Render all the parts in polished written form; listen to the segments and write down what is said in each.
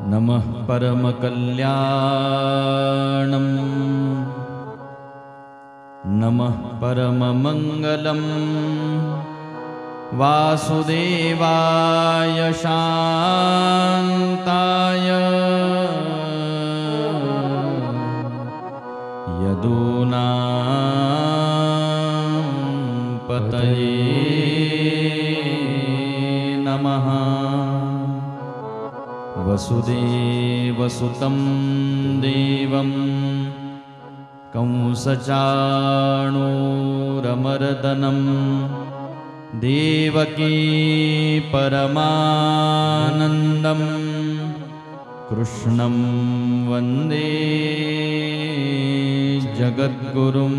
नमः परमकल्याणं नमः परममङ्गलं वासुदेवाय शान्ताय यदूनां पतये नमः। वसुदेवसुतं देवं कंसचाणूरमर्दनं देवकी परमानन्दं कृष्णं वन्दे जगद्गुरुं।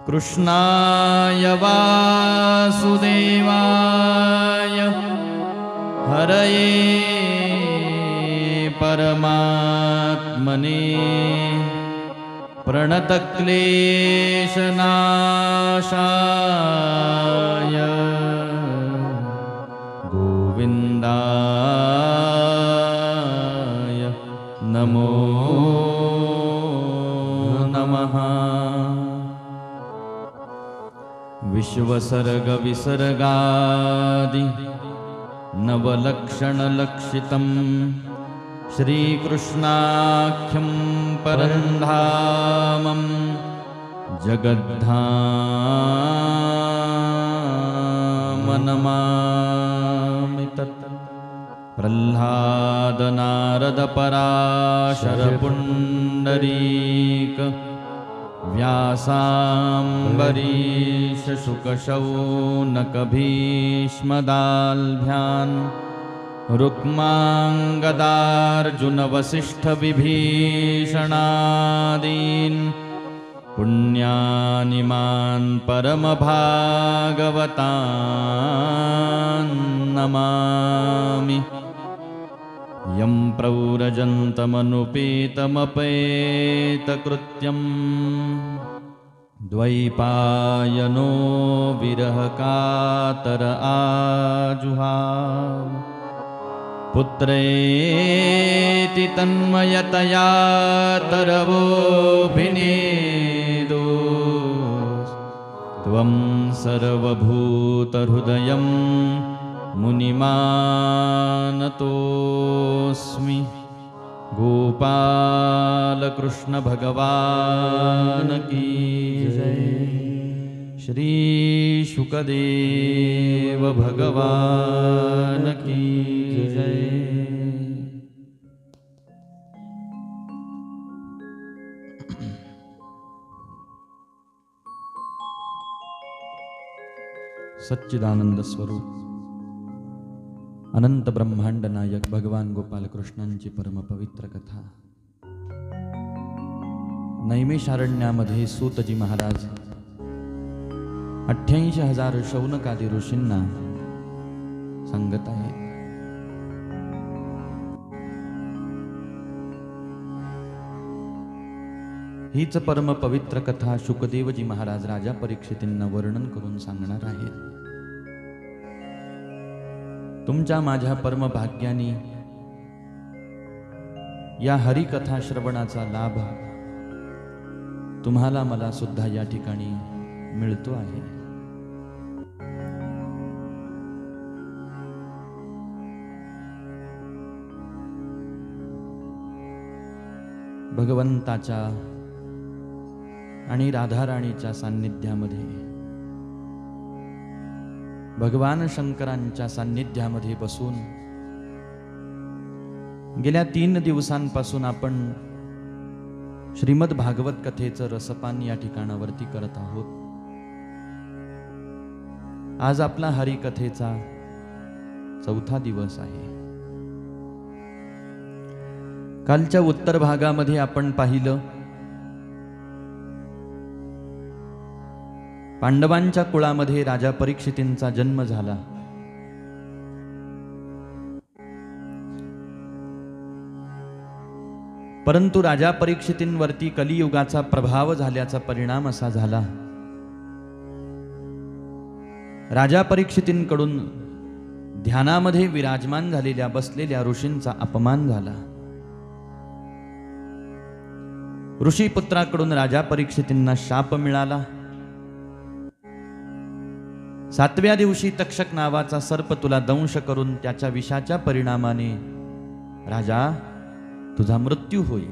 कृष्णाय वासुदेवाय हरये परमात्मने प्रणतक्लेशनाशाय गोविन्दाय नमो नमः। विश्वसर्गविसर्गादि नवलक्षणलक्षितं श्रीकृष्णाख्यं परन्धामं जगद्धाम नमामि तत्। प्रह्लादनारदपराशरपुण्डरीक व्यासाम्बरीश शुकशौनकभीष्मदाल्भ्यान् रुक्माङ्गदार्जुनवसिष्ठविभीषणादीन् पुण्यानिमान् परमभागवतान् नमामि। यं प्रव्रजन्तमनुपेतमपेतकृत्यं द्वैपायनो विरहकातर आजुहाव पुत्रेति तन्मयतया तरवोऽभिनेदो त्वं सर्वभूतहृदयं मुनिमानतोऽस्मि। गोपालकृष्ण भगवान की जय। श्री शुकदेव भगवान की जय। सच्चिदानंद स्वरूप अनंत ब्रह्मांड नायक भगवान गोपाल कृष्णांची परमपवित्र कथा नैमिषारण्यामध्ये सूतजी महाराज 88,000 शौनकादी ऋषींना सांगत आहेत। हीच परमपवित्र कथा शुकदेवजी महाराज राजा परीक्षितींना वर्णन करून सांगणार आहेत। तुमच्या माझ्या परमभाग्याने या हरिकथा श्रवणाचा लाभ तुम्हाला मला सुद्धा या ठिकाणी मिळतो आहे। भगवंताच्या आणि राधाराणीच्या सान्निध्यामध्ये भगवान शंकरांच्या सान्निध्यामध्ये बसून गेल्या 3 दिवसांपासून आपण श्रीमद भागवत कथेचं रसपान या ठिकाणावरती करत आहोत। आज आपला हरिकथेचा 4था दिवस आहे। कालच्या उत्तर भागामध्ये आपण पाहिलं पांडवांच्या कुळामध्ये राजा परीक्षितींचा जन्म झाला। परंतु राजा परीक्षितींवरती कलियुगाचा प्रभाव झाल्याचा परिणाम असा झाला, राजा परीक्षितींकडून ध्यानामध्ये विराजमान झालेल्या बसलेल्या ऋषींचा अपमान झाला. ऋषीपुत्राकडून राजा परीक्षितींना शाप मिळाला. 7व्या दिवशी तक्षक नावाचा सर्प तुला दंश करून त्याच्या विषाच्या परिणामाने राजा तुझा मृत्यू होईल.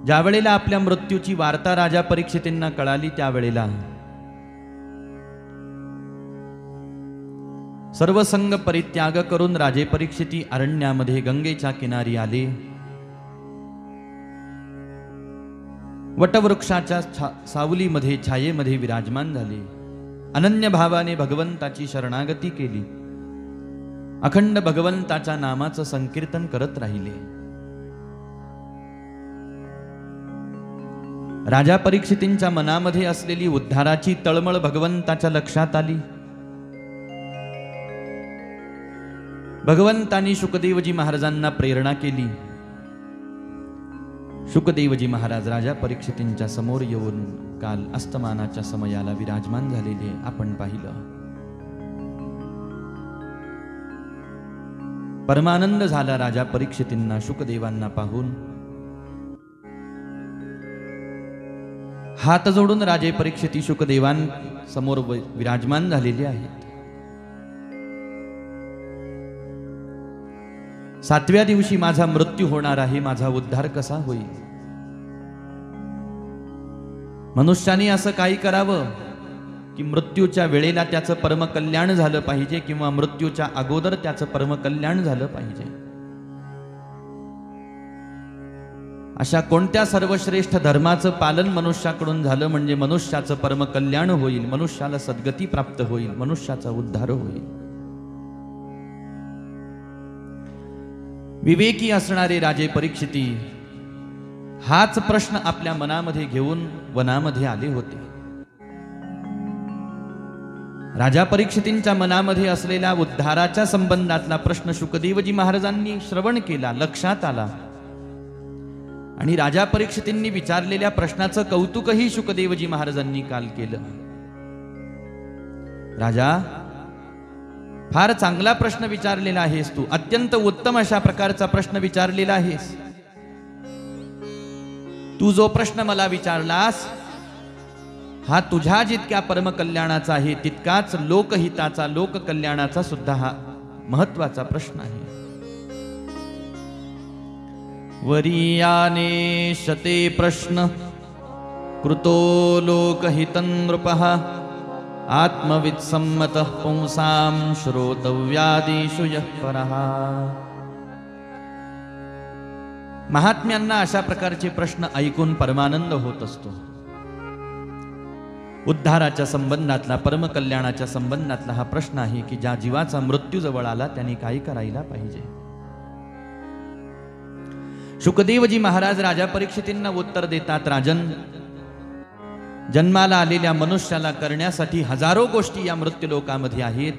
ज्या वेळेला आपल्या मृत्यूची वार्ता राजा परीक्षितींना कळाली त्यावेळेला सर्व संग परित्याग करून राजे परीक्षिती अरण्यामध्ये गंगेच्या किनारी आले. वटवृक्षाच्या सावलीमध्ये छायेमध्ये विराजमान झाले. अनन्य भावाने भगवंताची शरणागती केली. अखंड भगवंताच्या नामाचं संकीर्तन करत राहिले. राजा परीक्षितींच्या मनामध्ये असलेली उद्धाराची तळमळ भगवंताच्या लक्षात आली. भगवंतांनी शुकदेवजी महाराजांना प्रेरणा केली. शुकदेवजी महाराज राजा परीक्षितींच्या समोर येऊन काल अस्तमानाच्या समयाला विराजमान झालेले आपण पाहिलं. परमानंद झाला राजा परीक्षितींना शुकदेवांना पाहून. हात जोडून राजे परीक्षिती शुकदेवांसमोर विराजमान झालेले आहेत. 7व्या दिवशी माझा मृत्यू होणार आहे, माझा उद्धार कसा होईल? मनुष्याने असं काही करावं की मृत्यूच्या वेळेला त्याचं परमकल्याण झालं पाहिजे किंवा मृत्यूच्या अगोदर त्याचं परमकल्याण झालं पाहिजे. अशा कोणत्या सर्वश्रेष्ठ धर्माचं पालन मनुष्याकडून झालं म्हणजे मनुष्याचं परमकल्याण होईल, मनुष्याला सद्गती प्राप्त होईल, मनुष्याचा उद्धार होईल. विवेकी असणारे राजे परीक्षिती हाच प्रश्न आपल्या मनामध्ये घेऊन वनामध्ये आले होते. राजा परीक्षितींच्या मनामध्ये असलेला उद्धाराच्या संबंधातला प्रश्न शुकदेवजी महाराजांनी श्रवण केला, लक्षात आला. आणि राजा परीक्षितींनी विचारलेल्या प्रश्नाचं कौतुकही शुकदेवजी महाराजांनी काल केलं. राजा, फार चांगला प्रश्न विचारलेला आहेस तू, अत्यंत उत्तम अशा प्रकारचा प्रश्न विचारलेला आहेस. तू जो प्रश्न मला विचारलास हा तुझ्या जितक्या परमकल्याणाचा आहे तितकाच लोकहिताचा, लोककल्याणाचा सुद्धा हा महत्वाचा प्रश्न आहे. वरीयाने शते प्रश्न कृतो लोकहितं नृपः आत्मवित्सम्मतः पुंसां श्रोतव्यादिषु यः परः. महात्म्यांना अशा प्रकारचे प्रश्न ऐकून परमानंद होत असतो. उद्धाराच्या संबंधातला, परमकल्याणाच्या संबंधातला हा प्रश्न आहे की ज्या जीवाचा मृत्यू जवळ आला त्याने काय करायला पाहिजे. शुकदेवजी महाराज राजा परीक्षितींना उत्तर देतात, राजन, जन्माला आलेल्या मनुष्याला करण्यासाठी हजारो गोष्टी या मृत्यूलोकामध्ये आहेत.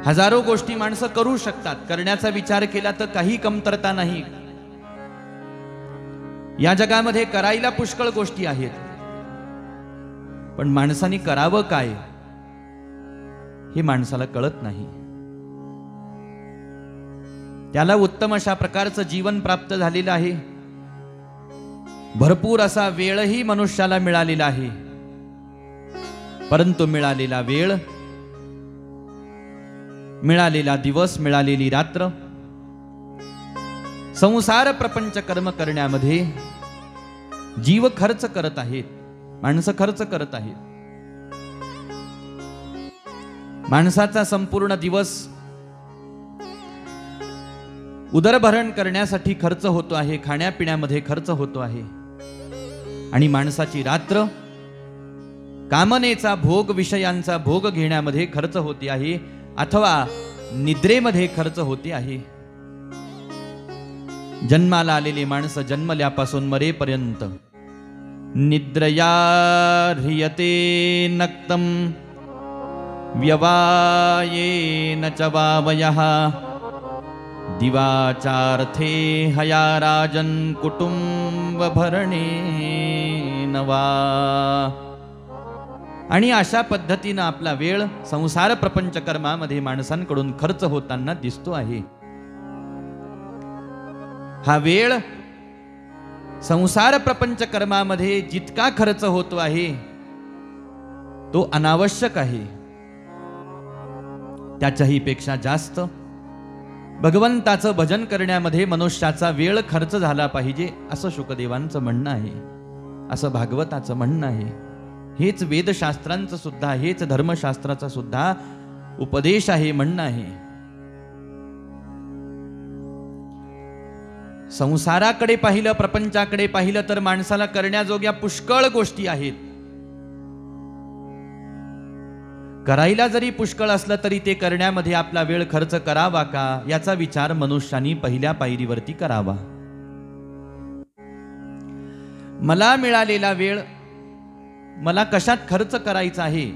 हजारो गोष्टी माणसं करू शकतात, करण्याचा विचार केला तर काही कमतरता नाही. या जगामध्ये करायला पुष्कळ गोष्टी आहेत, पण माणसाने करावं काय हे माणसाला कळत नाही. त्याला उत्तम अशा प्रकारचं जीवन प्राप्त झालेलं आहे, भरपूर असा वेळही मनुष्याला मिळालेला आहे, परंतु मिळालेला वेळ, मिळालेला दिवस, मिळालेली रात्र संसार प्रपंच कर्म करण्यामध्ये जीव खर्च करत आहेत, माणसं खर्च करत आहेत. माणसाचा संपूर्ण दिवस उदरभरण करण्यासाठी खर्च होतो आहे, खाण्यापिण्यामध्ये खर्च होतो आहे, आणि माणसाची रात्र कामनेचा भोग, विषयांचा भोग घेण्यामध्ये खर्च होते आहे अथवा निद्रेमध्ये खर्च होते आहे. जन्माला आलेली माणसं जन्मल्यापासून मरेपर्यंत निद्रया ह्रियते नक्तम व्यवायेन च वावयः दिवाचार्थे हया राजन कुटुंब भरणे नवा. आणि अशा पद्धतीनं आपला वेळ संसार प्रपंच कर्मामध्ये माणसांकडून खर्च होताना दिसतो आहे. हा वेळ संसार प्रपंच कर्मामध्ये जितका खर्च होतो आहे तो अनावश्यक आहे, त्याच्याही पेक्षा जास्त भगवंताचं भजन करण्यामध्ये मनुष्याचा वेळ खर्च झाला पाहिजे, असं शुकदेवांचं म्हणणं आहे, असं भागवताचं म्हणणं आहे. हेच वेदशास्त्रांचं सुद्धा, हेच धर्मशास्त्राचा सुद्धा उपदेश आहे, म्हणणं आहे. संसाराकडे पाहिलं, प्रपंचाकडे पाहिलं तर माणसाला करण्याजोग्या पुष्कळ गोष्टी आहेत. करायला जरी पुष्कळ असलं तरी ते करण्यामध्ये आपला वेळ खर्च करावा का, याचा विचार मनुष्यानी पहिल्या पायरीवरती करावा. मला मिळालेला वेळ मला कशात खर्च करायचा आहे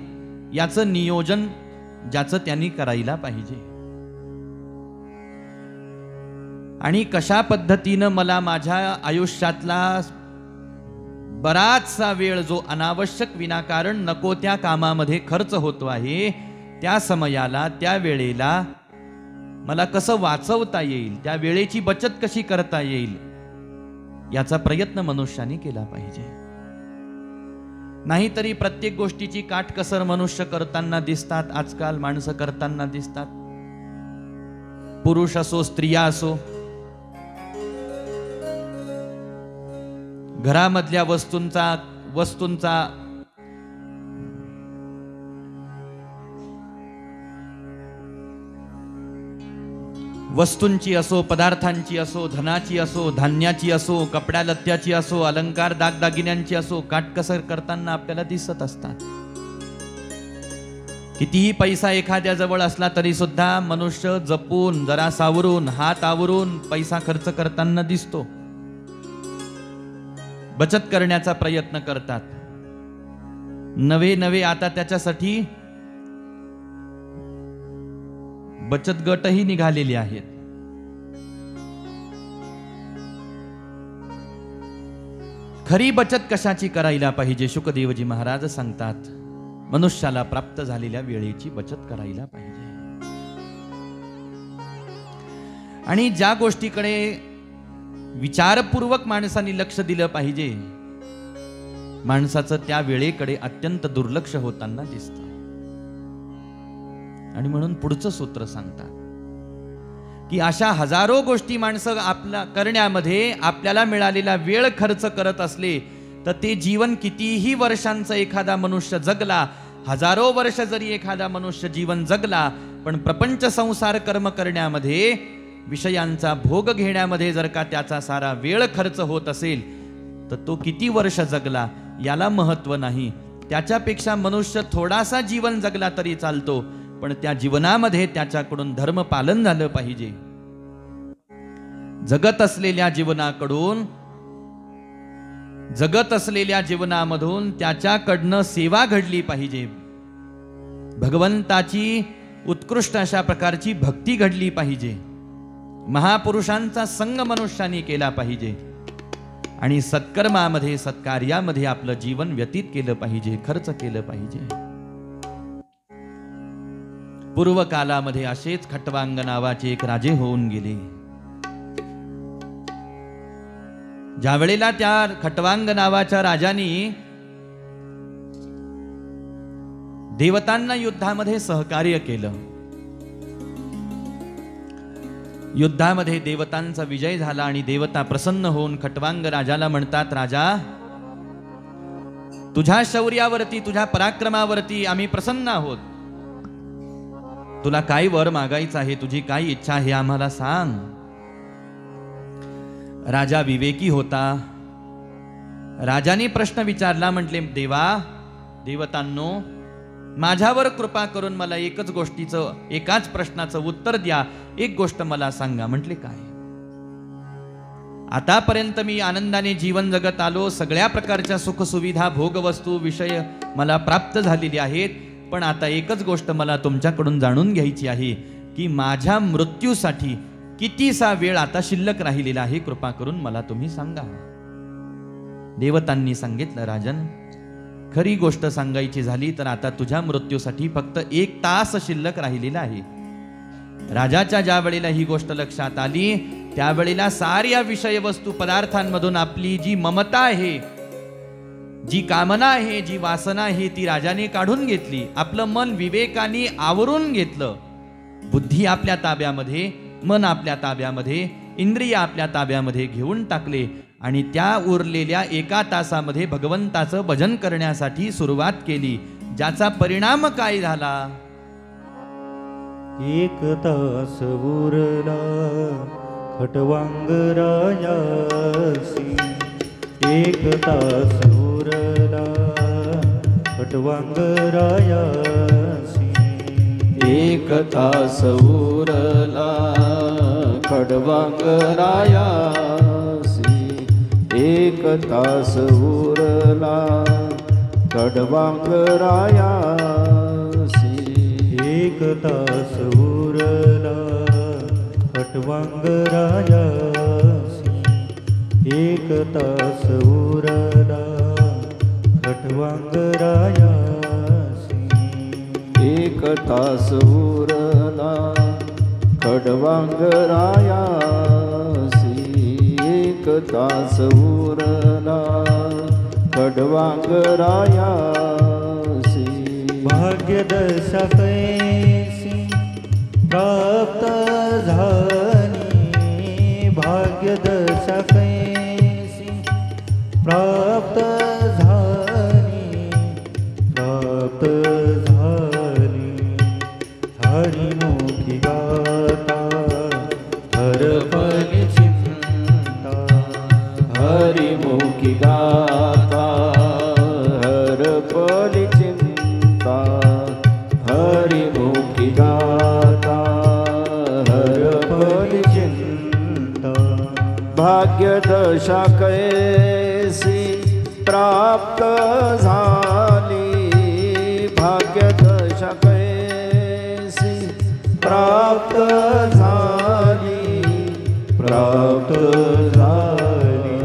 याचं नियोजन ज्याचं त्यांनी करायला पाहिजे. आणि कशा पद्धतीनं मला माझ्या आयुष्यातला बराचसा वेळ जो अनावश्यक विनाकारण नको त्या कामामध्ये खर्च होतो आहे, त्या समयाला, त्या वेळेला मला कसं वाचवता येईल, त्या वेळेची बचत कशी करता येईल याचा प्रयत्न मनुष्याने केला पाहिजे. नाहीतरी प्रत्येक गोष्टीची काटकसर मनुष्य करताना दिसतात, आजकाल माणसं करताना दिसतात. पुरुष असो, स्त्रिया असो, घरामधल्या वस्तूंची असो, पदार्थांची असो, धनाची असो, धान्याची असो, कपड्या लत्त्याची असो, अलंकार दागदागिन्यांची असो, काटकसर करताना आपल्याला दिसत असतात. कितीही पैसा एखाद्या जवळ असला तरी सुद्धा मनुष्य जपून, जरा सावरून, हात आवरून पैसा खर्च करताना दिसतो. बचत करण्याचा प्रयत्न करतात. नवे नवे आता त्याच्यासाठी बचत गटही निघालेले आहेत. खरी बचत कशाची करायला पाहिजे? शुकदेवजी महाराज सांगतात, मनुष्याला प्राप्त झालेल्या वेळेची बचत करायला पाहिजे. आणि ज्या गोष्टीकडे विचारपूर्वक माणसाने लक्ष दिलं पाहिजे, माणसाचं त्या वेळेकडे अत्यंत दुर्लक्ष होताना दिसतं. आणि म्हणून पुढचं सूत्र सांगतात की अशा हजारो गोष्टी माणसं आपला करण्यामध्ये आपल्याला मिळालेला वेळ खर्च करत असले तर ते जीवन कितीही वर्षांचं एखादा मनुष्य जगला, हजारो वर्ष जरी एखादा मनुष्य जीवन जगला, पण प्रपंच संसार कर्म करण्यामध्ये, विषयांचा भोग घेण्यामध्ये जर का त्याचा सारा वेळ खर्च होत असेल तर तो किती वर्ष जगला याला महत्व नाही. त्याच्यापेक्षा मनुष्य थोडासा जीवन जगला तरी चालतो, पण त्या जीवनामध्ये त्याच्याकडून धर्म पालन झालं पाहिजे. जगत असलेल्या जीवनामधून त्याच्याकडनं सेवा घडली पाहिजे. भगवंताची उत्कृष्ट अशा प्रकारची भक्ती घडली पाहिजे. महापुरुषांचा संग मनुष्याने केला पाहिजे आणि सत्कर्मामध्ये, सत्कार्यामध्ये आपलं जीवन व्यतीत केलं पाहिजे, खर्च केलं पाहिजे. पूर्व कालामध्ये असेच खटवांग नावाचे एक राजे होऊन गेले. ज्या वेळेला त्या खटवांग नावाच्या राजाने देवतांना युद्धामध्ये सहकार्य केलं, युद्धामध्ये देवतांचा विजय झाला आणि देवता प्रसन्न होऊन खटवांग राजाला म्हणतात, राजा, तुझ्या शौर्यावरती, तुझ्या पराक्रमावरती आम्ही प्रसन्न आहोत. तुला काय वर मागायचं आहे, तुझी काय इच्छा आहे आम्हाला सांग. राजा विवेकी होता. राजाने प्रश्न विचारला, म्हटले, देवतांनो, माझ्यावर कृपा करून मला एकाच प्रश्नाचं उत्तर द्या. एक गोष्ट मला सांगा. म्हटले, काय? आतापर्यंत मी आनंदाने जीवन जगत आलो, सगळ्या प्रकारच्या सुखसुविधा, भोगवस्तू, विषय मला प्राप्त झालेली आहेत, पण आता एकच गोष्ट मला तुमच्याकडून जाणून घ्यायची आहे की माझ्या मृत्यूसाठी कितीसा वेळ आता शिल्लक राहिलेला आहे, कृपा करून मला तुम्ही सांगा. देवतांनी सांगितलं, राजन, खरी गोष्ट सांगायची झाली तर आता तुझ्या मृत्यूसाठी फक्त 1 तास शिल्लक राहिलेला आहे. राजाच्या ज्या वेळेला ही गोष्ट लक्षात आली त्यावेळेला साऱ्या विषय वस्तू पदार्थांमधून आपली जी ममता आहे, जी कामना आहे, जी वासना आहे ती राजाने काढून घेतली. आपलं मन विवेकाने आवरून घेतलं. बुद्धी आपल्या ताब्यामध्ये, मन आपल्या ताब्यामध्ये, इंद्रिय आपल्या ताब्यामध्ये घेऊन टाकले आणि त्या उरलेल्या 1 तासामध्ये भगवंताचं भजन करण्यासाठी सुरुवात केली. ज्याचा परिणाम काय झाला? 1 तास उरला खटवांग रायासी, 1 तास उरला खटवांग रायासी, 1 तास उरला खटवांग रायासी, 1 तास उरला खटवांग रायासी, 1 तास उरला खटवांग रायासी, 1 तास उरला खटवांग रायासी, 1 तास उरला खटवांग रायासी, 1 तास उरला खटवांग रायासी. भाग्यदशा कैसी प्राप्त झाली, भाग्यदशा कैसी प्राप्त झाली, प्राप्त झाली. हरिमुखी गाता हरपली चिंता, हरिमुखी गाता हरपली चिंता, हरिमुखी गाता हरपली चिंता. भाग्यदशा कैसी प्राप्त झाली, भाग्यदशा कैसी प्राप्त झाली, प्राप्त झाली.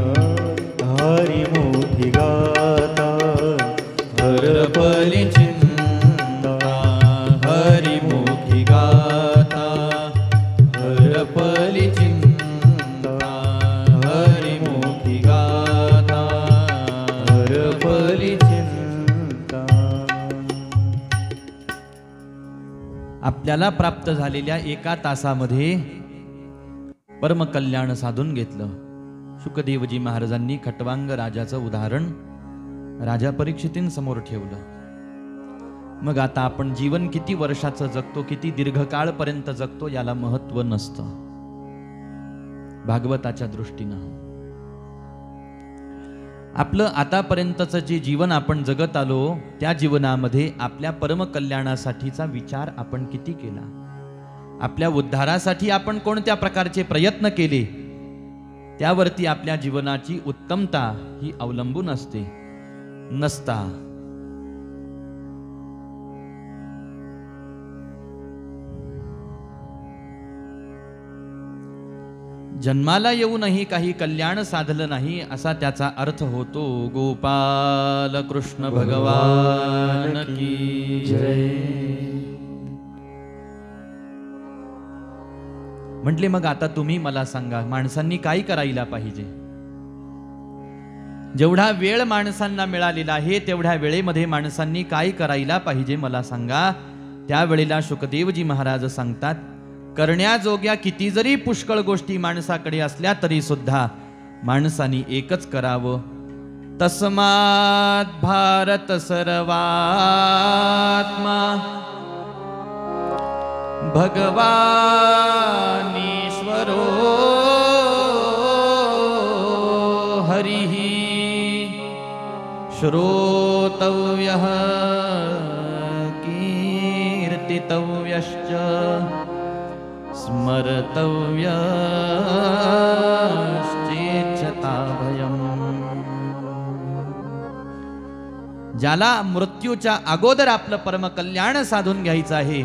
हरिमुखी गाता हरपली चिंता, हरिमुखी गाता हरपली चिंता, हरिमुखी गाता हरपली चिंता. आपल्याला प्राप्त झालेल्या 1 तासामध्ये परमकल्याण साधून घेतलं. शुकदेवजी महाराजांनी खटवांग राजाचं उदाहरण राजा परीक्षितींसमोर ठेवलं. मग आता आपण जीवन किती वर्षाचं जगतो, किती दीर्घकाळपर्यंत जगतो याला महत्व नसतं. भागवताच्या दृष्टीनं आपलं आतापर्यंतचं जे जीवन आपण जगत आलो त्या जीवनामध्ये आपल्या परमकल्याणासाठीचा विचार आपण किती केला, आपल्या उद्धारासाठी आपण कोणत्या प्रकारचे प्रयत्न केले, त्यावरती आपल्या जीवनाची उत्तमता ही अवलंबून असते. नसता जन्माला येऊनही काही कल्याण साधलं नाही असा त्याचा अर्थ होतो. गोपाल कृष्ण भगवान की जय. म्हटले मग आता तुम्ही मला सांगा, माणसांनी काय करायला पाहिजे? जेवढा वेळ माणसांना मिळालेला आहे तेवढ्या वेळेमध्ये माणसांनी काय करायला पाहिजे मला सांगा. त्यावेळेला शुकदेवजी महाराज सांगतात, करण्याजोग्या किती जरी पुष्कळ गोष्टी माणसाकडे असल्या तरी सुद्धा माणसाने एकच करावं. तस्मात् भारत सर्वात्मा भगवानीश्वरो हरिः श्रोतव्यः कीर्तितव्यश्च स्मर्तव्यश्चेच्छता भयम्. ज्याला मृत्यूच्या अगोदर आपलं परमकल्याण साधून घ्यायचं आहे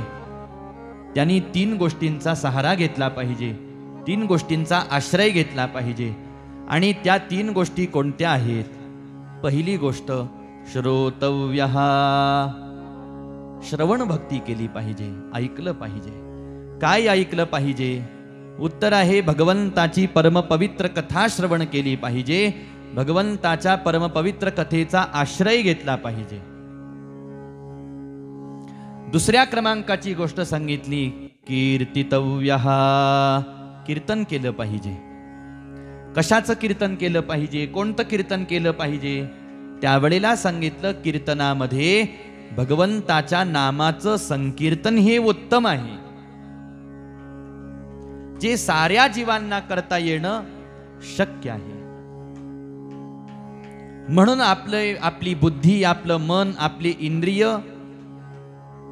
त्यांनी 3 गोष्टींचा सहारा घेतला पाहिजे, 3 गोष्टींचा आश्रय घेतला पाहिजे. आणि त्या 3 गोष्टी कोणत्या आहेत? पहिली गोष्ट श्रोतव्यः, श्रवण भक्ती केली पाहिजे, ऐकलं पाहिजे. काय ऐकलं पाहिजे? उत्तर आहे भगवंताची परमपवित्र कथा श्रवण केली पाहिजे. भगवंताच्या परमपवित्र कथेचा आश्रय घेतला पाहिजे. दुसऱ्या क्रमांकाची गोष्ट सांगितली, कीर्तितव्यः, कीर्तन केलं पाहिजे. कशाचं कीर्तन केलं पाहिजे? कोणतं कीर्तन केलं पाहिजे? त्यावेळेला सांगितलं, कीर्तनामध्ये भगवंताच्या नामाचं संकीर्तन हे उत्तम आहे, जे साऱ्या जीवांना करता येणं शक्य आहे. म्हणून आपली बुद्धी, आपलं मन, आपली इंद्रिय,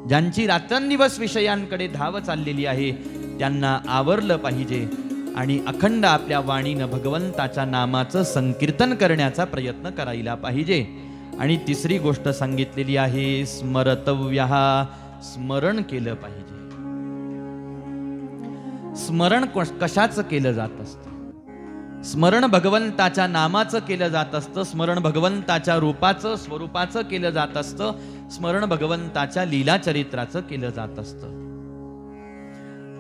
ज्यांची रात्रंदिवस विषयांकडे धाव चाललेली आहे, त्यांना आवरलं पाहिजे आणि अखंड आपल्या वाणीनं भगवंताच्या नामाचं संकीर्तन करण्याचा प्रयत्न करायला पाहिजे. आणि तिसरी गोष्ट सांगितलेली आहे, स्मरतव्यः, स्मरण केलं पाहिजे. स्मरण कशाचं केलं जात असतं? स्मरण भगवंताच्या नामाचं केलं जात असतं. स्मरण भगवंताच्या रूपाचं, स्वरूपाचं केलं जात असतं. स्मरण भगवंताच्या लीला चरित्राचं केलं जात असतं.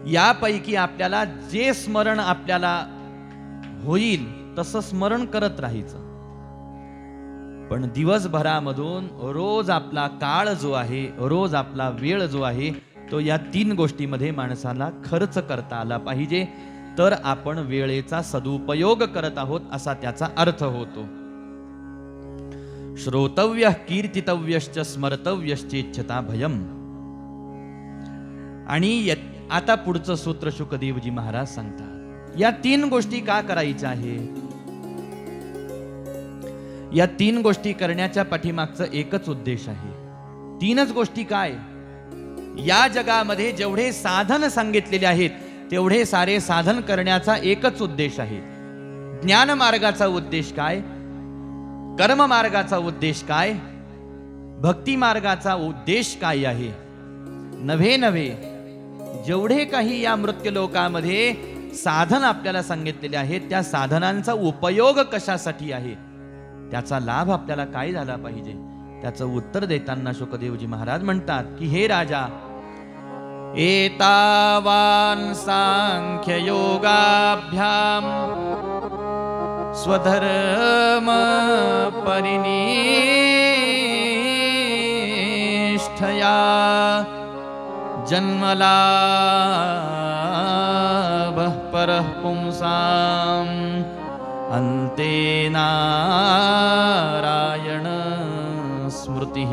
यापैकी आपल्याला जे स्मरण आपल्याला होईल तसं स्मरण करत राहायचं. पण दिवसभरामधून रोज आपला काळ जो आहे, रोज आपला वेळ जो आहे, तो या 3 गोष्टीमध्ये माणसाला खर्च करता आला पाहिजे. तर आपण वेळेचा सदुपयोग करत आहोत असा त्याचा अर्थ होतो. श्रोतव्य कीर्तितव्यश्च स्मर्तव्यश्चेच्छता भयम. आणि आता पुढचं सूत्र शुकदेवजी महाराज सांगतात, या 3 गोष्टी का करायच्या आहे? या 3 गोष्टी करण्याच्या पाठीमागचं एकच उद्देश आहे. 3च गोष्टी काय? या जगामध्ये जेवढे साधन सांगितलेले आहेत तेवढे सारे साधन करण्याचा एकच उद्देश आहे. ज्ञान मार्गाचा उद्देश काय? कर्म मार्गाचा उद्देश काय? भक्ती मार्गाचा उद्देश काय आहे? नव्हे जेवढे काही या मृत्यूलोकामध्ये साधन आपल्याला सांगितलेले आहेत, त्या साधनांचा उपयोग कशासाठी आहे, त्याचा लाभ आपल्याला काय झाला पाहिजे, त्याचं उत्तर देताना शुकदेवजी महाराज म्हणतात की हे राजा, एतावान सांख्य योगाभ्याम स्वधर्म परिनिष्ठया जन्मलाभः परः पुंसाम् अन्ते नारायण स्मृतिः.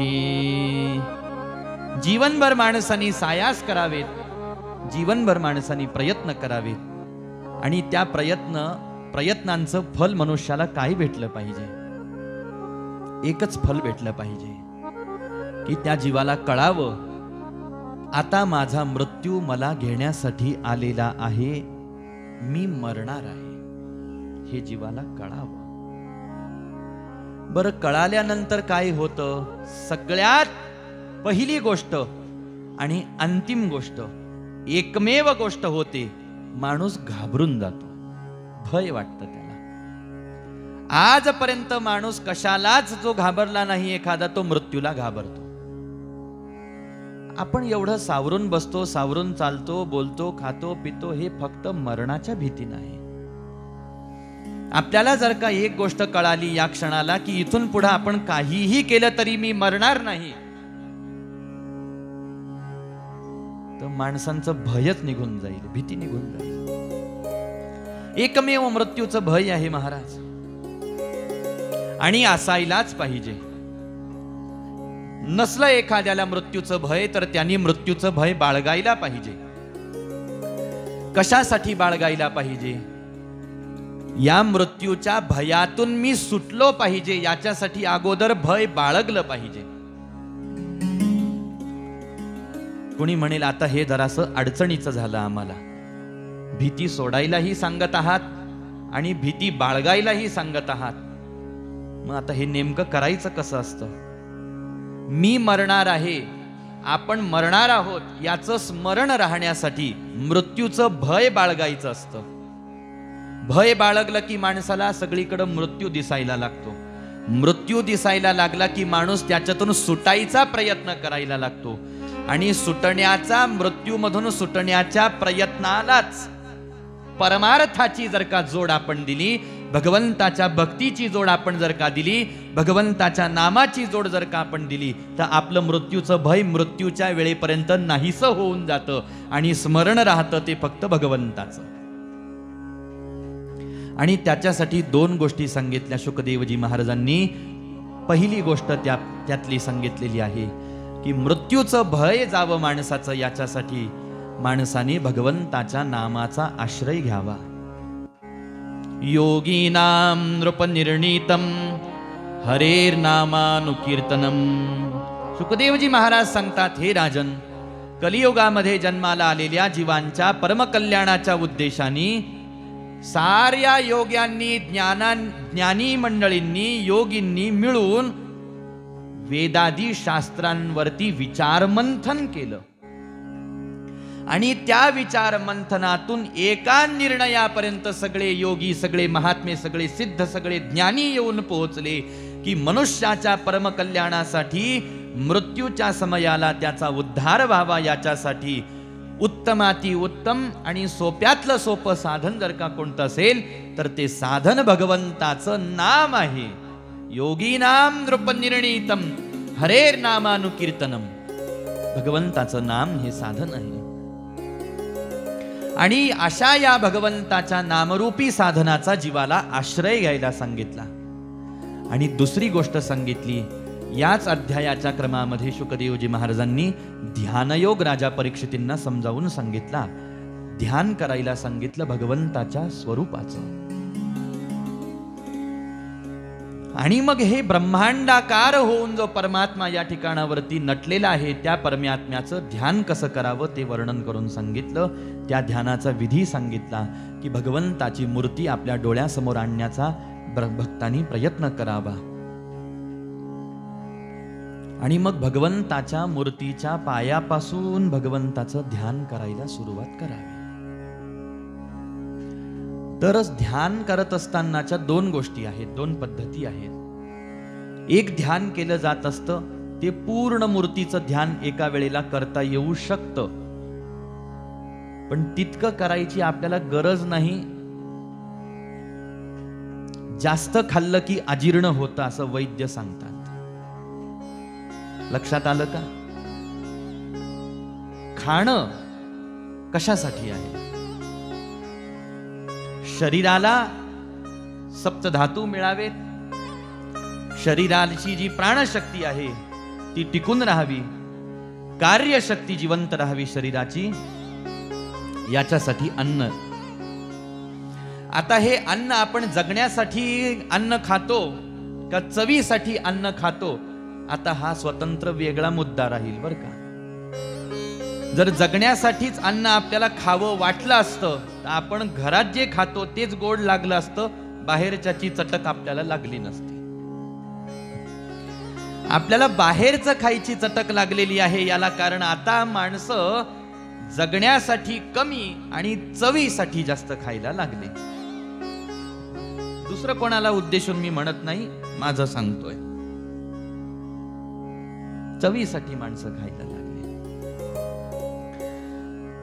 जीवनभर माणसांनी सायास करावेत, जीवनभर माणसांनी प्रयत्न करावेत आणि त्या प्रयत्नांचं फल मनुष्याला काय भेटलं पाहिजे? एकच फल भेटलं पाहिजे की त्या जीवाला कळावं, आता माझा मृत्यू मला घेण्यासाठी आलेला आहे, मी मरणार आहे, हे जीवाला कळावं. बरं, कळाल्यानंतर काय होतं? सगळ्यात पहिली गोष्ट आणि अंतिम गोष्ट, एकमेव गोष्ट होते, माणूस घाबरून जातो, भय वाटतं त्याला. आजपर्यंत माणूस कशालाच जो घाबरला नाही एखादा, तो मृत्यूला घाबरतो. आपण एवढं सावरून बसतो, सावरून चालतो, बोलतो, खातो, पितो, हे फक्त मरणाच्या भीतीने आहे. आपल्याला जर का एक गोष्ट कळाली या क्षणाला की इथून पुढे आपण काहीही केलं तरी मी मरणार नाही, तर माणसांचं भयच निघून जाईल, भीती निघून जाईल. एकमेव मृत्यूचं भय आहे महाराज, आणि असायलाच पाहिजे. नसलं एखाद्याला मृत्यूचं भय तर त्यांनी मृत्यूचं भय बाळगायला पाहिजे. कशासाठी बाळगायला पाहिजे? या मृत्यूच्या भयातून मी सुटलो पाहिजे, याच्यासाठी अगोदर भय बाळगलं पाहिजे. कोणी म्हणेल आता हे जरासं अडचणीचं झालं आम्हाला, भीती सोडायलाही सांगत आहात आणि भीती बाळगायलाही सांगत आहात, मग आता हे नेमकं करायचं कसं असतं? मी मरणार आहे, आपण मरणार आहोत, याचं स्मरण राहण्यासाठी मृत्यूचं भय बाळगायचं असतं. भय बाळगलं की माणसाला सगळीकडे मृत्यू दिसायला लागतो मृत्यू दिसायला लागला की माणूस त्याच्यातून सुटायचा प्रयत्न करायला लागतो आणि सुटण्याचा, मृत्यूमधून सुटण्याच्या प्रयत्नालाच परमार्थाची जर का जोड आपण दिली, भगवंताच्या भक्तीची जोड आपण जर का दिली, भगवंताच्या नामाची जोड जर का आपण दिली, तर आपलं मृत्यूचं भय मृत्यूच्या वेळेपर्यंत नाहीसं होऊन जातं आणि स्मरण राहतं ते फक्त भगवंताचं. आणि त्याच्यासाठी 2 गोष्टी सांगितल्या शुकदेवजी महाराजांनी. पहिली गोष्ट त्यातली सांगितलेली आहे की मृत्यूचं भय जावं माणसाचं, याच्यासाठी माणसाने भगवंताच्या नामाचा आश्रय घ्यावा. योगीनाम नृपनिर्णीतम हरेर्नामानुकीर्तनम. शुकदेवजी महाराज सांगतात, हे राजन, कलियुगामध्ये जन्माला आलेल्या जीवांच्या परमकल्याणाच्या उद्देशाने साऱ्या योग्यांनी, ज्ञानी मंडळींनी, योगींनी मिळून वेदादी शास्त्रांवरती विचारमंथन केलं आणि त्या विचार मंथनातून एका निर्णयापर्यंत सगळे योगी, सगळे महात्मे, सगळे सिद्ध, सगळे ज्ञानी येऊन पोहोचले की मनुष्याच्या परमकल्याणासाठी, मृत्यूच्या समयाला त्याचा उद्धार व्हावा, याच्यासाठी उत्तमाती उत्तम आणि सोप्यातलं सोपं साधन जर का कोणतं असेल तर ते साधन भगवंताचं नाम आहे. योगीनाम नृपनिर्णीतम हरेर्नामानुकीर्तनम. भगवंताचं नाम हे साधन आहे आणि अशा या भगवंताच्या नामरूपी साधनाचा जीवाला आश्रय घ्यायला सांगितला. आणि दुसरी गोष्ट सांगितली याच अध्यायाच्या क्रमामध्ये शुकदेवजी महाराजांनी ध्यानयोग राजा परीक्षितींना समजावून सांगितला. ध्यान करायला सांगितलं भगवंताच्या स्वरूपाचं. आणि मग हे ब्रह्मांडाकार होऊन जो परमात्मा या ठिकाणावरती नटलेला आहे, त्या परमात्म्याचं ध्यान कसं करावं ते वर्णन करून सांगितलं. त्या ध्यानाचा विधी सांगितला की भगवंताची मूर्ती आपल्या डोळ्यासमोर आणण्याचा भक्तांनी प्रयत्न करावा आणि मग भगवंताच्या मूर्तीच्या पायापासून भगवंताचं ध्यान करायला सुरुवात करावी. तरच ध्यान करत असतानाच्या 2 गोष्टी आहेत, 2 पद्धती आहेत. एक ध्यान केलं जात असतं ते पूर्ण मूर्तीचं ध्यान एका वेळेला करता येऊ शकतं, पण तितकं करायची आपल्याला गरज नाही. जास्त खाल्लं की अजीर्ण होतं असं वैद्य सांगतात. लक्षात आलं का? खाणं कशासाठी आहे? शरीराला सप्तधातू मिळावेत, शरीराची जी प्राणशक्ती आहे ती टिकून राहावी, कार्यशक्ती जिवंत राहावी शरीराची, याच्यासाठी अन्न. आता हे अन्न आपण जगण्यासाठी अन्न खातो का चवीसाठी अन्न खातो, आता हा स्वतंत्र वेगळा मुद्दा राहील बरं का. जर जगण्यासाठीच अन्न आपल्याला खावं वाटलं असतं तर आपण घरात जे खातो तेच गोड लागलं असतं, बाहेरच्याची चटक आपल्याला लागली नसती. आपल्याला बाहेरचं खायची चटक लागलेली आहे, याला कारण आता माणसं जगण्यासाठी कमी आणि चवीसाठी जास्त खायला लागले. दुसरं कोणाला उद्देशून मी म्हणत नाही, माझं सांगतोय. चवीसाठी माणसं खायला लागले.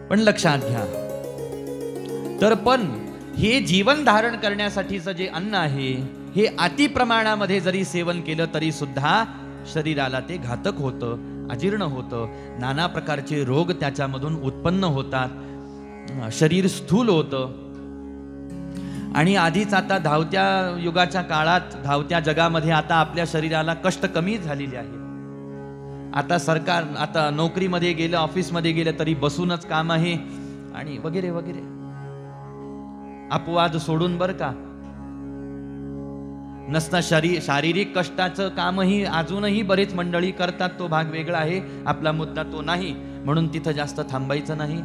पण लक्षात घ्या, तर पण हे जीवन धारण करण्यासाठीचं जे अन्न आहे हे अति प्रमाणामध्ये जरी सेवन केलं तरी सुद्धा शरीराला ते घातक होतं, अजीर्ण होतं, नाना प्रकारचे रोग त्याच्यामधून उत्पन्न होतात, शरीर स्थूल होतं. आणि आधीच आता धावत्या युगाच्या काळात, धावत्या जगामध्ये आता आपल्या शरीराला कष्ट कमी झालेले आहे. आता सरकार, आता नोकरीमध्ये गेलं, ऑफिसमध्ये गेलं तरी बसूनच काम आहे आणि वगैरे वगैरे. अपवाद सोडून बरं का, नसता शारीरिक कष्टाचं कामही अजूनही बरेच मंडळी करतात, तो भाग वेगळा आहे, आपला मुद्दा तो नाही, म्हणून तिथं जास्त थांबायचं नाही.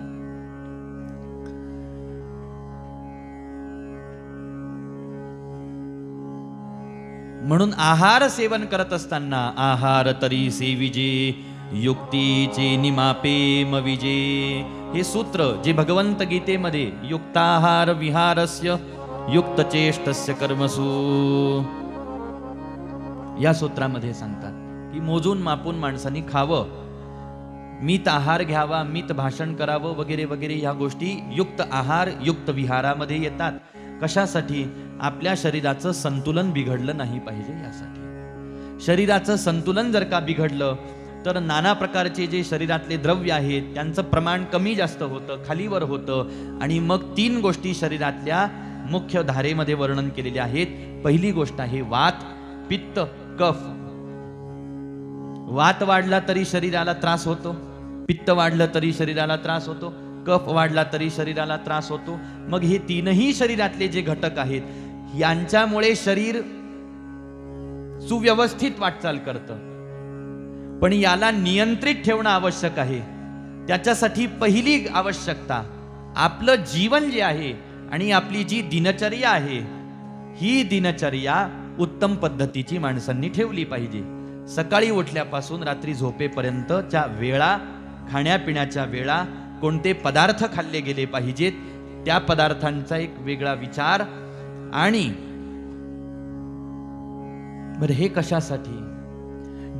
म्हणून आहार सेवन करत असताना आहार तरी सेविजे युक्तीचे निमापे मविजे, हे सूत्र जे भगवंत गीतेमध्ये युक्ताहार विहारस्य युक्तचेष्टस्य कर्मसु, या सूत्रामध्ये सांगतात की मोजून मापून माणसांनी खावं, मित आहार घ्यावा, मित भाषण करावं वगैरे वगैरे ह्या गोष्टी युक्त आहार युक्त विहारामध्ये येतात. कशासाठी? आपल्या शरीराचं संतुलन बिघडलं नाही पाहिजे यासाठी. शरीराचं संतुलन जर का बिघडलं तर नाना प्रकारचे जे शरीरातले द्रव्य आहेत त्यांचं प्रमाण कमी जास्त होतं, खालीवर होतं, आणि मग 3 गोष्टी शरीरातल्या मुख्य धारेमध्ये वर्णन केलेल्या आहेत. पहिली गोष्ट आहे वात, पित्त, कफ. वात वाढला तरी शरीराला त्रास होतो, पित्त वाढलं तरी शरीराला त्रास होतो, कफ वाढला तरी शरीराला त्रास होतो. मग हे 3ही शरीरातले जे घटक आहेत यांच्यामुळे शरीर सुव्यवस्थित वाटचाल करतं. पण याला नियंत्रित ठेवणं आवश्यक आहे. त्याच्यासाठी पहिली आवश्यकता आपलं जीवन जे आहे आणि आपली जी दिनचर्या आहे, ही दिनचर्या उत्तम पद्धतीची माणसांनी ठेवली पाहिजे. सकाळी उठल्यापासून रात्री झोपेपर्यंतच्या वेळा, खाण्यापिण्याच्या वेळा, कोणते पदार्थ खाल्ले गेले पाहिजेत, त्या पदार्थांचा एक वेगळा विचार. आणि बरं, हे कशासाठी?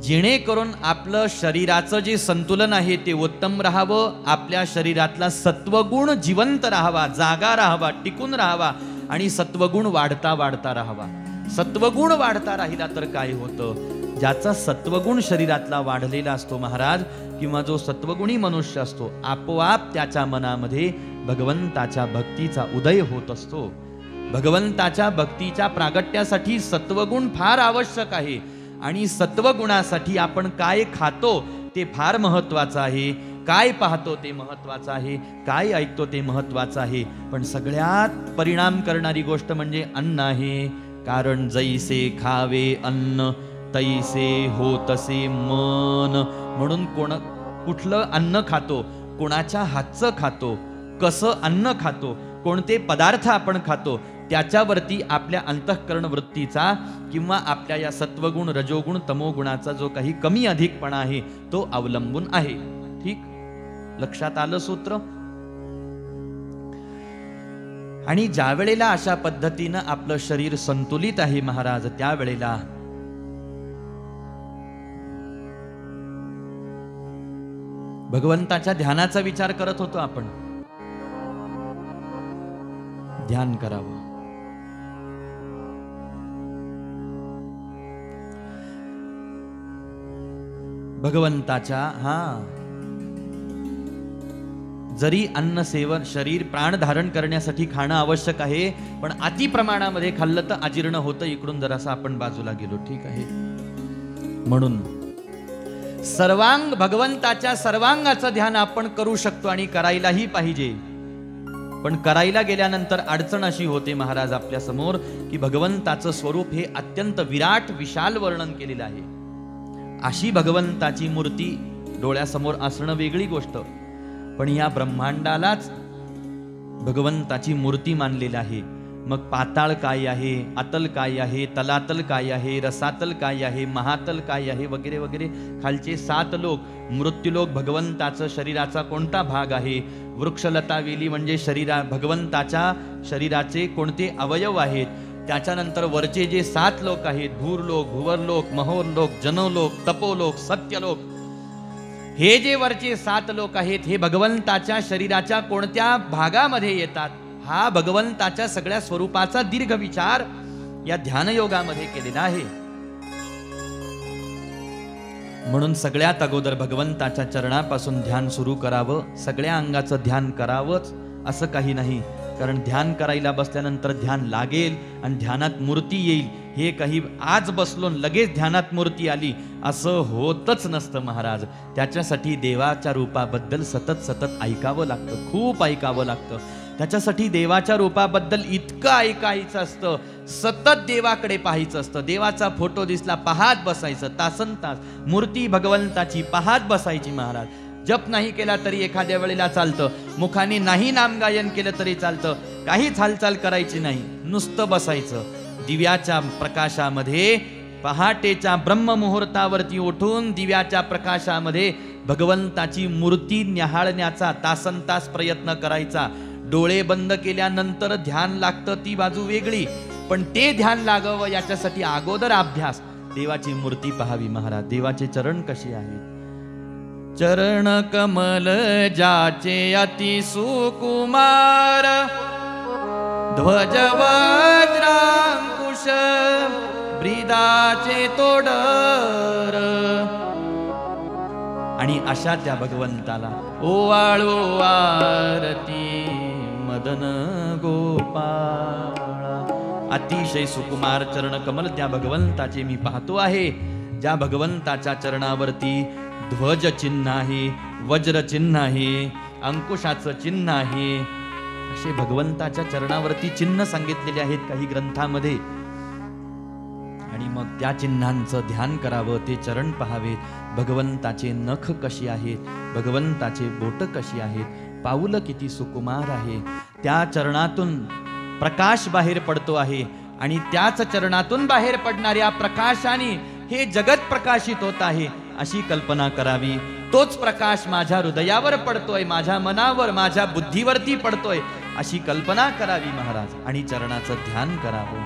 जेणेकरून आपलं शरीराचं जे संतुलन आहे ते उत्तम राहावं, आपल्या शरीरातला सत्वगुण जिवंत राहावा, जागा राहावा, टिकून राहावा, आणि सत्वगुण वाढता वाढता राहावा. सत्वगुण वाढता राहिला तर काय होतं? ज्याचा सत्वगुण शरीरातला वाढलेला असतो महाराज, किंवा जो सत्वगुणी मनुष्य असतो, आपोआप त्याच्या मनामध्ये भगवंताच्या भक्तीचा उदय होत असतो. भगवंताच्या भक्तीच्या प्रागट्यासाठी सत्वगुण फार आवश्यक आहे. आणि सत्वगुणासाठी आपण काय खातो ते फार महत्वाचं आहे, काय पाहतो ते महत्वाचं आहे, काय ऐकतो ते महत्वाचं आहे. पण सगळ्यात परिणाम करणारी गोष्ट म्हणजे अन्न आहे. कारण जैसे खावे अन्न तैसे होतसे मन. म्हणून कुठलं अन्न खातो, कोणाच्या हातचं खातो, कसं अन्न खातो, कोणते पदार्थ आपण खातो, त्याच्यावरती आपल्या अंतःकरण वृत्तीचा किंवा आपल्या या सत्वगुण, रजोगुण, तमोगुणाचा जो काही कमी अधिकपणा आहे तो अवलंबून आहे. ठीक, लक्षात आलं सूत्र? आणि ज्या वेळेला अशा पद्धतीनं आपलं शरीर संतुलित आहे महाराज, त्यावेळेला भगवंताच्या ध्यानाचा विचार करत होतो आपण. ध्यान करावं. भगवंताच्या जरी अन्न सेवन, शरीर प्राण धारण करण्यासाठी खाणं आवश्यक आहे, पण अति प्रमाणामध्ये खाल्लं तर अजीर्ण होतं. इकडून जरासं आपण बाजूला गेलो, ठीक आहे. म्हणून सर्वांग, भगवंताच्या सर्वांगाचं ध्यान आपण करू शकतो आणि करायलाही पाहिजे. पण करायला गेल्यानंतर अडचण अशी होते महाराज आपल्या समोर की भगवंताचं स्वरूप हे अत्यंत विराट विशाल वर्णन केलेलं आहे. अशी भगवंताची मूर्ती डोळ्यासमोर असणं वेगळी गोष्ट, पण या ब्रह्मांडालाच भगवंताची मूर्ती मानलेली आहे. मग पाताळ काय आहे, अतल काय आहे, तलातल काय आहे, रसातल काय आहे, महातल काय आहे, वगैरे वगैरे. खालचे 7 लोक, मृत्यूलोक भगवंताचं शरीराचा कोणता भाग आहे, वृक्षलता वेली म्हणजे भगवंताच्या शरीराचे कोणते अवयव आहेत, त्याच्यानंतर वरचे जे 7 लोक आहेत, भूरलोक, भुवरलोक, महोरलोक, जनोलोक, तपोलोक, सत्यलोक, हे जे वरचे 7 लोक आहेत हे भगवंताच्या शरीराच्या कोणत्या भागामध्ये येतात, हा भगवंताच्या सगळ्या स्वरूपाचा दीर्घ विचार या ध्यानयोगामध्ये केलेला आहे. म्हणून सगळ्यात अगोदर भगवंताच्या चरणापासून ध्यान सुरू करावं. सगळ्या अंगाचं ध्यान करावंच असं काही नाही, कारण ध्यान करायला बसल्यानंतर ध्यान लागेल आणि ध्यानात मूर्ती येईल, हे काही आज बसलो लगेच ध्यानात मूर्ती आली असं होतच नसतं महाराज. त्याच्यासाठी देवाच्या रूपाबद्दल सतत सतत ऐकावं लागतं, खूप ऐकावं लागतं. त्याच्यासाठी देवाच्या रूपाबद्दल इतकं ऐकायचं असतं, सतत देवाकडे पाहायचं असतं. देवाचा फोटो दिसला पाहत बसायचं, तासन तास मूर्ती भगवंताची पाहत बसायची महाराज. जप नाही केला तरी एखाद्या वेळेला चालतं, मुखाने नाही नामगायन केलं तरी चालतं, काहीच हालचाल करायची नाही, नुसतं बसायचं. दिव्याच्या प्रकाशामध्ये पहाटेच्या ब्रह्ममुहूर्तावरती उठून दिव्याच्या प्रकाशामध्ये भगवंताची मूर्ती न्याहाळण्याचा तासन तास प्रयत्न करायचा. डोळे बंद केल्यानंतर ध्यान लागतं ती बाजू वेगळी, पण ते ध्यान लागावं याच्यासाठी अगोदर अभ्यास. देवाची मूर्ती पहावी महाराज, देवाचे चरण कसे आहेत. चरण कमल जाचे अति सुकुमार, ध्वज वज्रांकुश ब्रीदाचे तोडर. आणि अशा त्या भगवंताला ओवाळो आरती मदन गोपाळा. अतिशय सुकुमार चरण कमल त्या भगवंताचे मी पाहतो आहे, ज्या भगवंताच्या चरणावरती ध्वज चिन्ह आहे, वज्र चिन्ह आहे, अंकुशाचं चिन्ह आहे. असे भगवंताच्या चरणावरती चिन्ह सांगितलेले आहेत काही ग्रंथामध्ये. आणि मग त्या चिन्हांचं ध्यान करावं, ते चरण पहावेत. भगवंताचे नख कशी आहेत, भगवंताचे बोट कशी आहेत, पाऊल किती सुकुमार आहे. त्या चरणातून प्रकाश बाहेर पडतो आहे आणि त्याच चरणातून बाहेर पडणाऱ्या प्रकाशाने हे जगत प्रकाशित होत आहे अशी कल्पना करावी. तोच प्रकाश माझ्या हृदयावर पडतोय, माझ्या मनावर, माझ्या बुद्धीवरती पडतोय अशी कल्पना करावी महाराज, आणि चरणाचं ध्यान करावं.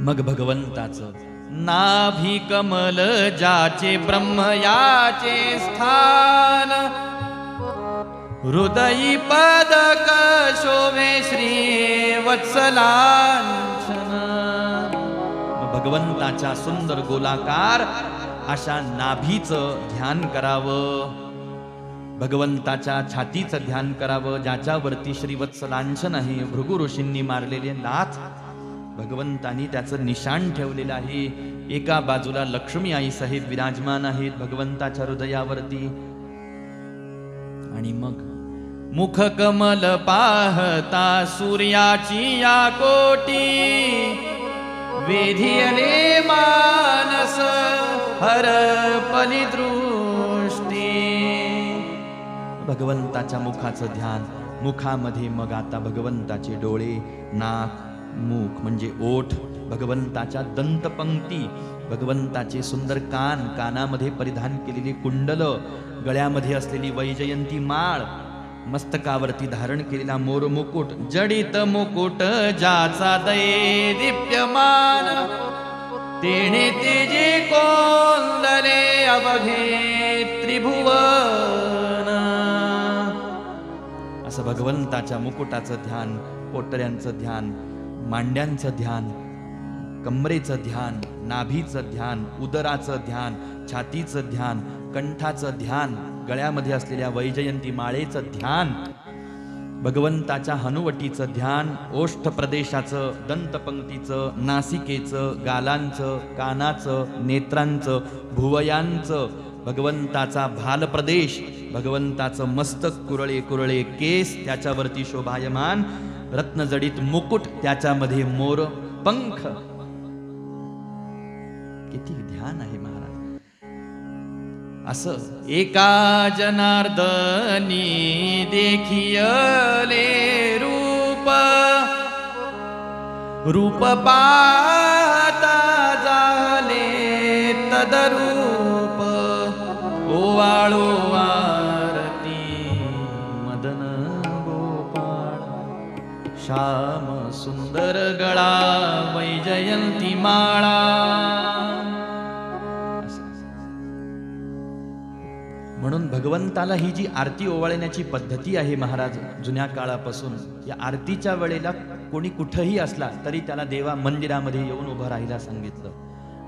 मग भगवंताचं नाभी कमल जाचे ब्रह्म याचे स्थान, हृदयी पदक शोभे श्री वत्सलांचन. भगवंताच्या सुंदर गोलाकार अशा नाभीचं ध्यान करावं, भगवंताच्या छातीचं ध्यान करावं, ज्याच्यावरती श्रीवत्सलांचन आहे, भृगु ऋषींनी मारलेले नाथ भगवंतांनी त्याचं निशाण ठेवलेलं आहे. एका बाजूला लक्ष्मी आई साहेब विराजमान आहेत भगवंताच्या हृदयावरती. आणि मग मुख कमल पाहता सूर्याची या कोटी, वेधियले मानस हरपली दृष्टी. भगवंताच्या मुखाचं ध्यान, मुखामध्ये मग आता भगवंताचे डोळे, नाक, मुख म्हणजे ओठ, भगवंताच्या दंतपंक्ती, भगवंताचे सुंदर कान, कानामध्ये परिधान केलेली कुंडल, गळ्यामध्ये असलेली वैजयंती माळ, मस्तकावरती धारण केलेला मोर मुकुट, जडित मुकुट ज्याचा दये दीप्यमान, तेणे तेजे कोंदले अवघे त्रिभुवन. असं भगवंताच्या मुकुटाचं ध्यान, पोटऱ्यांचं ध्यान, मांड्यांचं ध्यान, कमरेचं ध्यान, नाभीचं ध्यान, उदराचं ध्यान, छातीचं ध्यान, कंठाचं ध्यान, गळ्यामध्ये असलेल्या वैजयंती माळेचं ध्यान, भगवंताच्या हनुवटीचं ध्यान, ओष्ठ प्रदेशाचं, दंतपंक्तीचं, नासिकेचं, गालांचं, कानाचं, नेत्रांचं, भुवयांचं, भगवंताचा भाल प्रदेश, भगवंताचं मस्तक, कुरळे कुरळे केस, त्याच्यावरती शोभायमान रत्नजडित मुकुट, त्याच्यामध्ये मोर पंख. किती ध्यान आहे महाराज. असं एका जनार्दनी देखियले रूप, रूप पाहता झाले तदरूप, ओवाळो आरती मदन गोपाळ, श्याम सुंदर गळा वैजयंती माळा. म्हणून भगवंताला ही जी आरती ओवाळण्याची पद्धती आहे महाराज जुन्या काळापासून, या आरतीच्या वेळेला कोणी कुठंही असला तरी त्याला देवा मंदिरामध्ये येऊन उभं राहायला सांगितलं.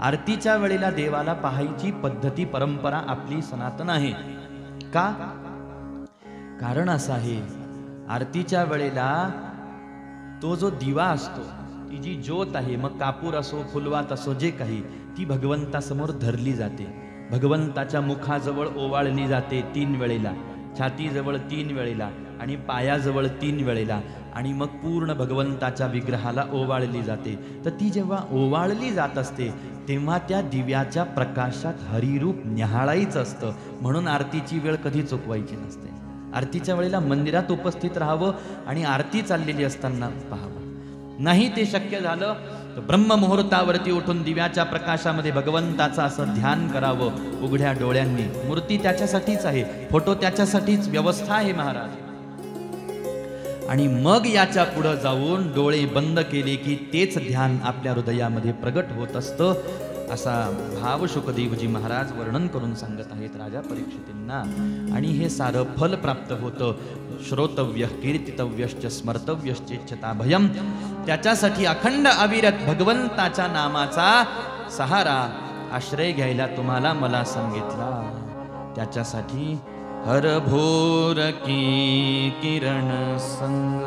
आरतीच्या वेळेला देवाला पाहायची पद्धती, परंपरा आपली सनातन आहे. का? कारण असं आहे, आरतीच्या वेळेला तो जो दिवा असतो, ती जी ज्योत आहे, मग कापूर असो, फुलवात असो, जे काही, ती भगवंतासमोर धरली जाते, भगवंताच्या मुखाजवळ ओवाळली जाते 3 वेळेला, छातीजवळ 3 वेळेला आणि पायाजवळ 3 वेळेला, आणि मग पूर्ण भगवंताच्या विग्रहाला ओवाळली जाते. तर ती जेव्हा ओवाळली जात असते तेव्हा त्या दिव्याच्या प्रकाशात हरिरूप न्याहाळायचं असतं. म्हणून आरतीची वेळ कधी चुकवायची नसते. आरतीच्या वेळेला मंदिरात उपस्थित राहावं आणि आरती चाललेली असताना पाहावं. नाही ते शक्य झालं तर ब्रह्ममुहूर्तावरती उठून दिव्याच्या प्रकाशामध्ये भगवंताचं असं ध्यान करावं उघड्या डोळ्यांनी. मूर्ती त्याच्यासाठीच आहे, फोटो त्याच्यासाठीच, व्यवस्था आहे महाराज. आणि मग याच्या पुढं जाऊन डोळे बंद केले की तेच ध्यान आपल्या हृदयामध्ये प्रगट होत असतं, असा भाव शुकदेवजी महाराज वर्णन करून सांगत आहेत राजा परीक्षितींना. आणि हे सारं फल प्राप्त होतं. श्रोतव्य कीर्तितव्यश्च स्मर्तव्यश्चेच्छता भयम. त्याच्यासाठी अखंड अविरत भगवंताच्या नामाचा सहारा आश्रय घ्यायला तुम्हाला मला सांगितला. त्याच्यासाठी हरभोर की किरण संग.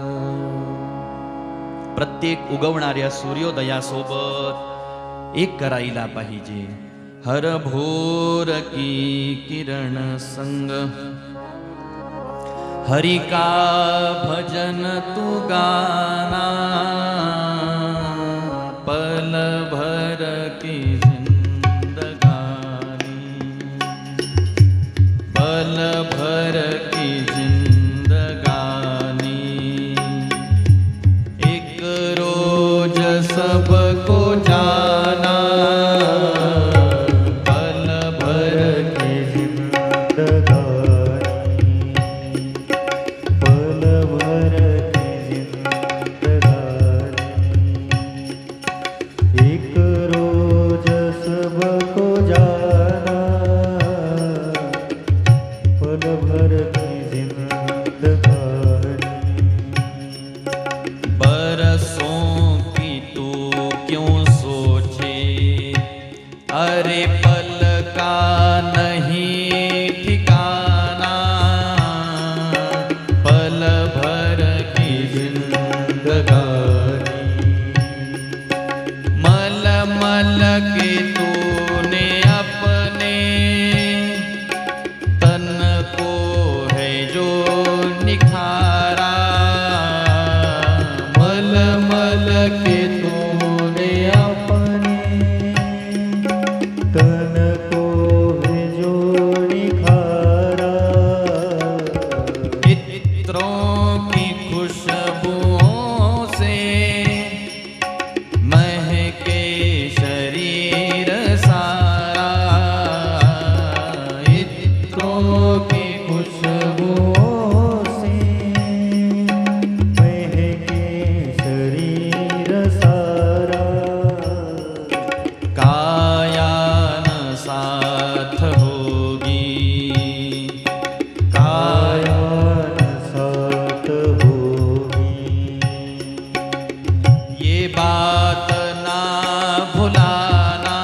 प्रत्येक उगवणाऱ्या सूर्योदयासोबत एक करायला पाहिजे. हरभोर की किरण संग. हरि का भजन तू गाना, पल भर की जिंदगानी. पल भर की जिंदगानी. एक रोज सबको जाना, पल भर की जिंदगानी. पल भर की जिंदगानी. एक रोज सबको जाना, पल भर की जिंदगानी. बरसों की तू क्यों सोचे, अरे पल का नहीं ठिकाना. पल भर की जिंदगानी. मल मल के तूने अपने तन को है जो निखारा. मल मल के तूने अपने तन को है जो निखारा. इत्रों की खुशबुओं से महके शरीर सारा. इत्रों की खुशबुओं से महके शरीर सारा. कायान साथ होगी. कायान साथ होगी. ये बात ना भुलाना,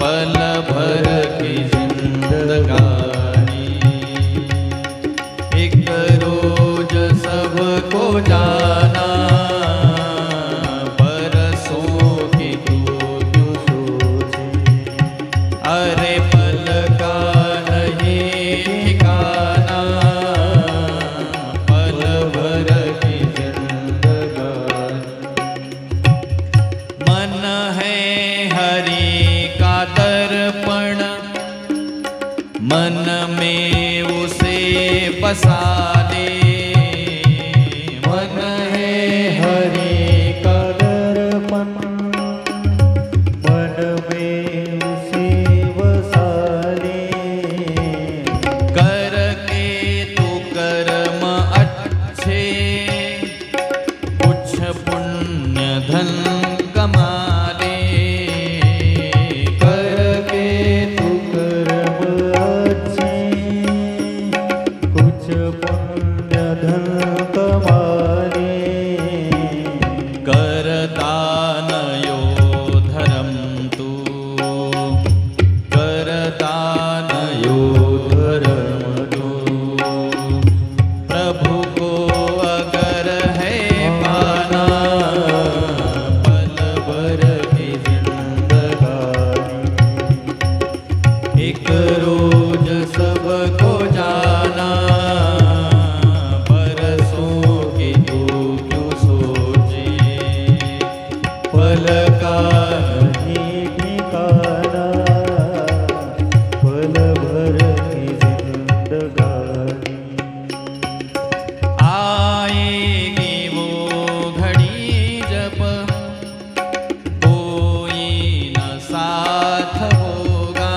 पल भर की जिंदगानी. एक रोज सबको जाना, बरसों की तू क्यों सोचे. अरे पल का नहीं ठिकाना, पल भर की जिंदगानी. मन है हरि का दर्पण, मन में उसे बसा दे. मन है हरि का दर्पण, मन में उसे बसा ले. करके तू कर्म अच्छे, कुछ पुण्य धन कमा ले. करके तू कर्म अच्छे, कुछ पुण्य धन कमा ले. कर दान यो धर्म तू. कर दान यो धर्म तू. प्रभु को अगर है पाना, पल भर की जिंदगानी. एक रोज सबको जाना, बरसों की तू क्यों सोचे. पल का नहीं ठिकाना, पल भर की जिंदगानी. आएगी वो घड़ी जब कोई न साथ होगा.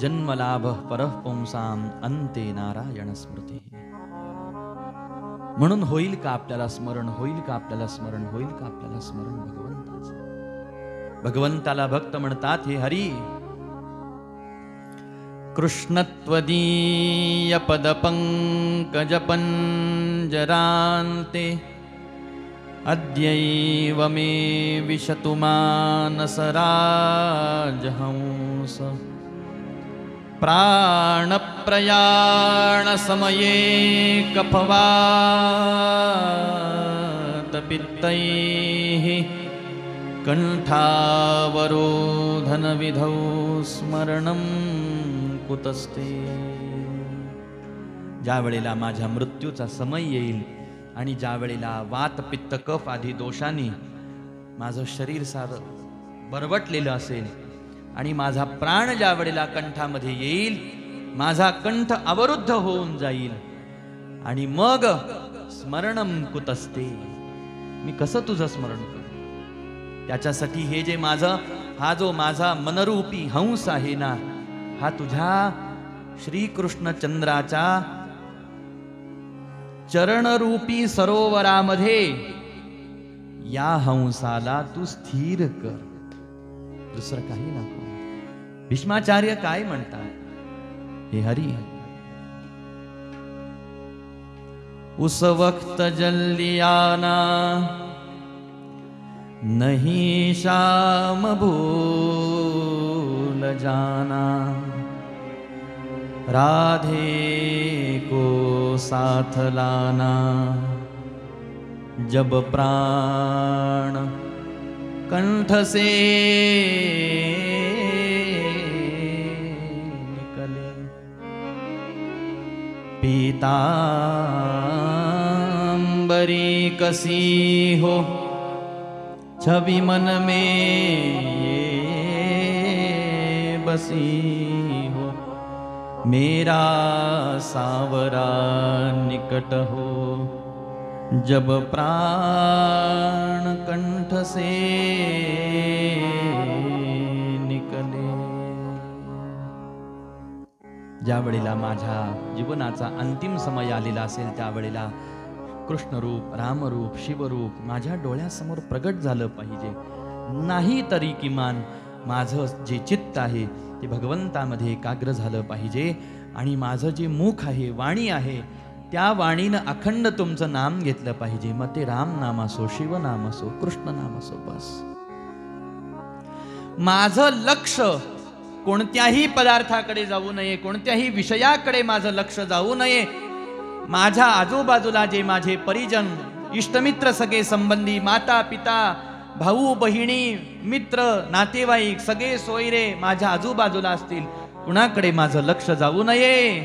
जन्मलाभ परः पुंसाम अंते नारायण स्मृती. म्हणून होईल का आपल्याला स्मरण, होईल का आपल्याला स्मरण, होईल का आपल्याला स्मरण भगवंताचं. भगवंताला भक्त म्हणतात, हे हरी कृष्णत्वदीय पदपंकज पंजरान्ते अद्यैव मे विशतु मानसराजहंस. प्राणप्रयाण समये कफवात पित्तैः कंठावरोधन विधौ स्मरणं कुतस्ते. ज्या वेळेला माझ्या मृत्यूचा समय येईल आणि ज्या वेळेला वात पित्त कफ आदी दोषांनी माझं शरीर सारं बरवटलेलं असेल आणि माझा प्राण ज्या वेळेला कंठामध्ये येईल, माझा कंठ अवरुद्ध होऊन जाईल आणि मग स्मरणं कुतस्ते, मी कसं तुझं स्मरण करू. त्याच्यासाठी हे जे माझं, हा जो माझा मनरूपी हंस आहे ना, हा तुझ्या श्रीकृष्ण चंद्राच्या चरणरूपी सरोवरामध्ये या हंसाला तू स्थिर कर, दुसरं काही नको. भीष्माचार्य काय म्हणतात, हे हरी उस वक्त जल्लियाना नहीं शाम भूल जाना. राधे को साथ लाना जब प्राण कंठ से निकले. पीतांबरी कसी हो छवि मन में ये बसी हो. मेरा सावरा निकट हो जब प्राण कंठ से निकले. ज्या वेळेला माझ्या जीवनाचा अंतिम समय आलेला असेल, त्यावेळेला कृष्णरूप, रामरूप, शिवरूप माझ्या डोळ्यासमोर प्रगट झालं पाहिजे. नाही तरी किमान माझं जे चित्त आहे ते भगवंतामध्ये एकाग्र झालं पाहिजे आणि माझं जे मुख आहे, वाणी आहे, त्या वाणीनं अखंड तुमचं नाम घेतलं पाहिजे. मग ते राम नाम असो, शिवनाम असो, कृष्ण नाम असो, बस. माझं लक्ष कोणत्याही पदार्थाकडे जाऊ नये, कोणत्याही विषयाकडे माझं लक्ष जाऊ नये. माझ्या आजूबाजूला जे माझे परिजन, इष्टमित्र, सगळे संबंधी, माता पिता, भाऊ बहिणी, मित्र, नातेवाईक, सगळे सोयरे माझ्या आजूबाजूला असतील, कुणाकडे माझं लक्ष जाऊ नये.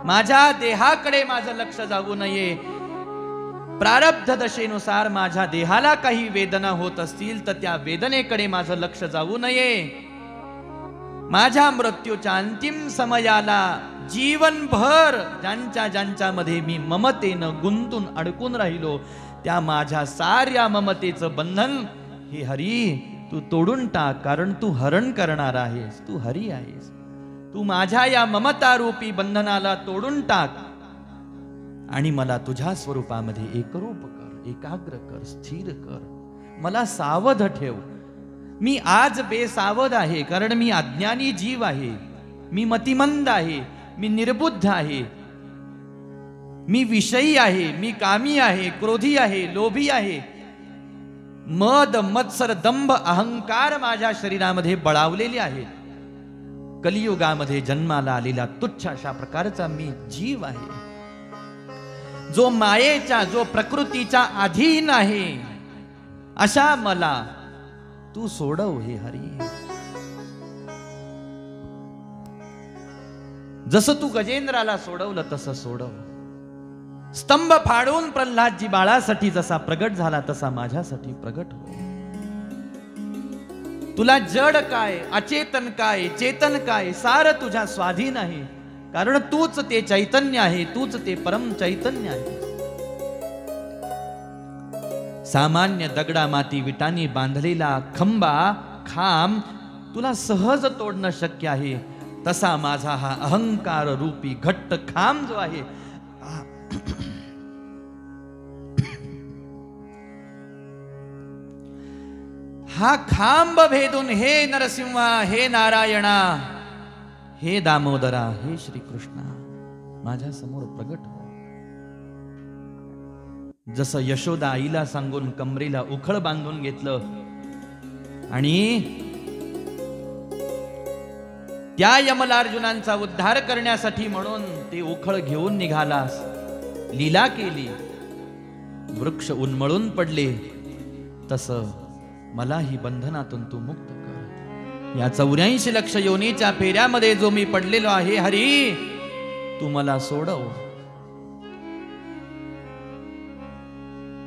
माझ्या देहाकडे माझं लक्ष जाऊ नये. प्रारब्ध दशेनुसार माझ्या देहाला काही वेदना होत असतील तर त्या वेदनेकडे माझं लक्ष जाऊ नये. माझ्या मृत्यूच्या अंतिम समयाला जीवनभर ज्यांच्यामध्ये मी ममतेनं गुंतून अडकून राहिलो, त्या माझ्या साऱ्या ममतेचं बंधन हे हरी तू तोडून टाक. कारण तू हरण करणार आहेस, तू हरी आहेस. तू माझ्या या ममतारूपी बंधनाला तोडून टाक आणि मला तुझ्या स्वरूपामध्ये एकरूप कर, एकाग्र कर, स्थिर कर. मला सावध ठेव. मी आज बेसावध आहे कारण मी अज्ञानी जीव आहे, मी मतिमंद आहे, मी निर्बुद्ध आहे, मी विषयी आहे, मी कामी आहे, क्रोधी आहे, लोभी आहे. मद, मत्सर, दंभ, अहंकार माझ्या शरीरामध्ये बळावलेले आहेत. कलियुगामध्ये जन्माला आलेला तुच्छ अशा प्रकारचा मी जीव आहे, जो मायेच्या, जो प्रकृतीच्या अधीन आहे. अशा मला तू सोडव हे हरी. जसं तू गजेंद्राला सोडवलं तसं सोडव. स्तंभ फाडून प्रल्हादजी बाळासाठी जसा प्रगट झाला तसा माझ्यासाठी प्रगट हो. तुला जड काय, अचेतन काय, चेतन काय, सार तुझ्या स्वाधीन आहे. कारण तूच ते चैतन्य आहे, तूच ते परम चैतन्य आहे. सामान्य दगडा माती विटांनी बांधलेला खंबा, खांब तुला सहज तोडणं शक्य आहे, तसा माझा हा अहंकार रूपी घट्ट खांब जो आहे, हा खांब भेदून हे नरसिंहा, हे नारायणा, हे दामोदरा, हे श्रीकृष्णा माझ्या समोर प्रगट हो. जसं यशोदा आईला सांगून कमरेला उखळ बांधून घेतलं आणि त्या यमलार्जुनांचा उद्धार करण्यासाठी म्हणून ते उखळ घेऊन निघालास, लीला केली, वृक्ष उन्मळून पडले, तसं मला ही बंधनातून तू मुक्त कर. या 84 लक्ष योनीच्या फेऱ्यामध्ये जो मी पडलेलो आहे हरी, तू मला सोडव.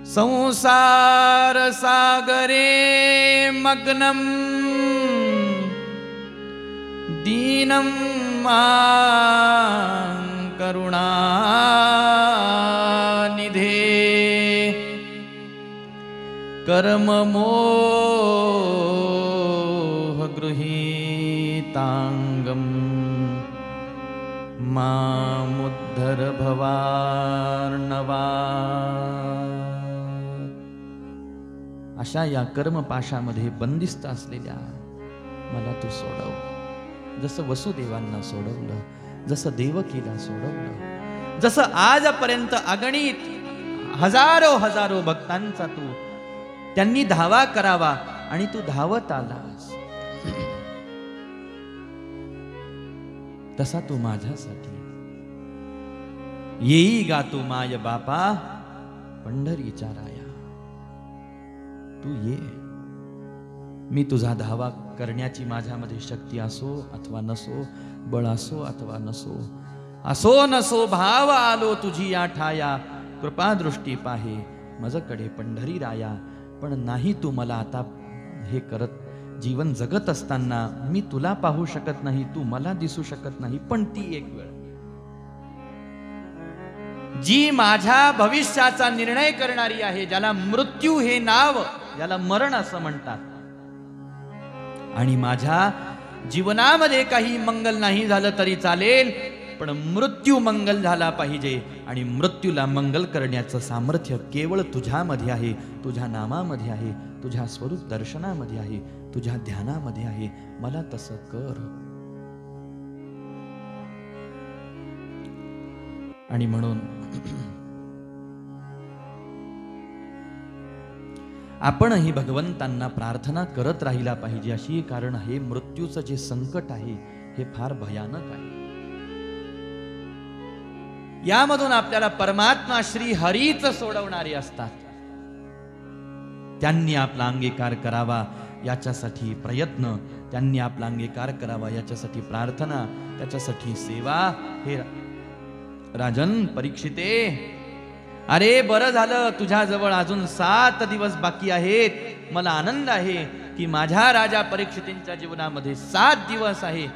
संसार सागरे मग्नम दीनं मां करुणानिधे कर्ममोह गृहीतांगम मामुद्धर भवार्णवा. अशा या कर्मपाशामध्ये बंदिस्त असलेल्या मला तू सोडव. जसं वसुदेवांना सोडवलं, जसं देवकीला सोडवलं, जसं आजपर्यंत अगणित हजारो भक्तांचा तू त्यांनी धावा करावा आणि तू धावत आलास, तसा तू माझ्यासाठी येई गा तू माय बापा पंढरीच्या राया. तू ये. मी तुझा धावा करण्याची माझ्यामध्ये शक्ती असो अथवा नसो, बळ असो अथवा नसो, असो नसो भाव आलो तुझी या ठाया, कृपा दृष्टी पाहे मजकडे पंढरी राया. पण नाही तू मला आता हे करत, जीवन जगत असताना मी तुला पाहू शकत नाही, तू मला दिसू शकत नाही. पण ती एक वेळ जी माझ्या भविष्याचा निर्णय करणारी आहे, ज्याला मृत्यू हे नाव, ज्याला मरण असं म्हणतात, आणि माझ्या जीवनामध्ये काही मंगल नाही झालं तरी चालेल, पण मृत्यू मंगल झाला पाहिजे. आणि मृत्यूला मंगल करण्याचं सामर्थ्य केवळ तुझ्यामध्ये आहे, तुझ्या नामामध्ये आहे, तुझ्या स्वरूप दर्शनामध्ये आहे, तुझ्या ध्यानामध्ये आहे. मला तसं कर. आणि म्हणून आपणही भगवंतांना प्रार्थना करत राहिला पाहिजे अशी. कारण हे मृत्यूचं जे संकट आहे हे फार भयानक आहे. यामधून आपल्याला परमात्मा श्री हरीच सोडवणारे असतात. त्यांनी आपला अंगीकार करावा याच्यासाठी प्रयत्न, त्यांनी आपला अंगीकार करावा याच्यासाठी प्रार्थना, त्याच्यासाठी सेवा. हे राजन परीक्षिते, अरे बरं झालं तुझ्याजवळ अजून 7 दिवस बाकी आहेत. मला आनंद आहे की माझ्या राजा परीक्षितींच्या जीवनामध्ये 7 दिवस आहे.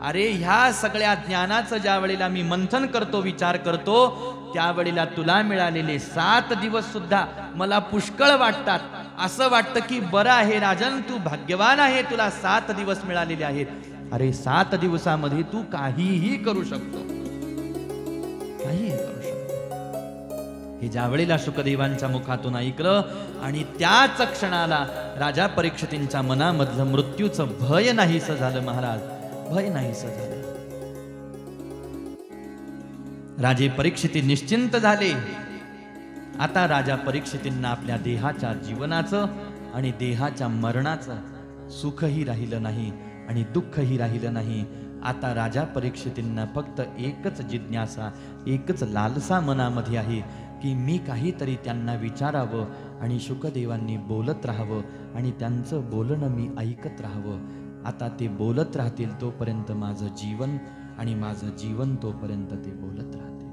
अरे ह्या सगळ्या ज्ञानाचं ज्या वेळेला मी मंथन करतो, विचार करतो, त्यावेळेला तुला मिळालेले 7 दिवस सुद्धा मला पुष्कळ वाटतात. असं वाटतं की बरं आहे राजन, तू भाग्यवान आहे, तुला 7 दिवस मिळालेले आहेत. अरे 7 दिवसामध्ये तू काहीही करू शकतो, काहीही करू शकतो. हे ज्या वेळेला शुकदेवांच्या मुखातून ऐकलं आणि त्याच क्षणाला राजा परीक्षितींच्या मनामधलं मृत्यूचं भय नाहीसं झालं. महाराज, भय नाहीसं झालं. राजे परीक्षिती निश्चिंत झाले. आता राजा परीक्षितींना आपल्या देहाच्या जीवनाचं आणि देहाच्या मरणाचं सुखही राहिलं नाही आणि दुःखही राहिलं नाही. आता राजा परीक्षितींना फक्त एकच जिज्ञासा, एकच लालसा मनामध्ये आहे की मी काहीतरी त्यांना विचारावं आणि शुकदेवांनी बोलत राहावं आणि त्यांचं बोलणं मी ऐकत राहावं. आता ते बोलत राहतील तोपर्यंत माझं जीवन, आणि माझं जीवन तोपर्यंत ते बोलत राहतील.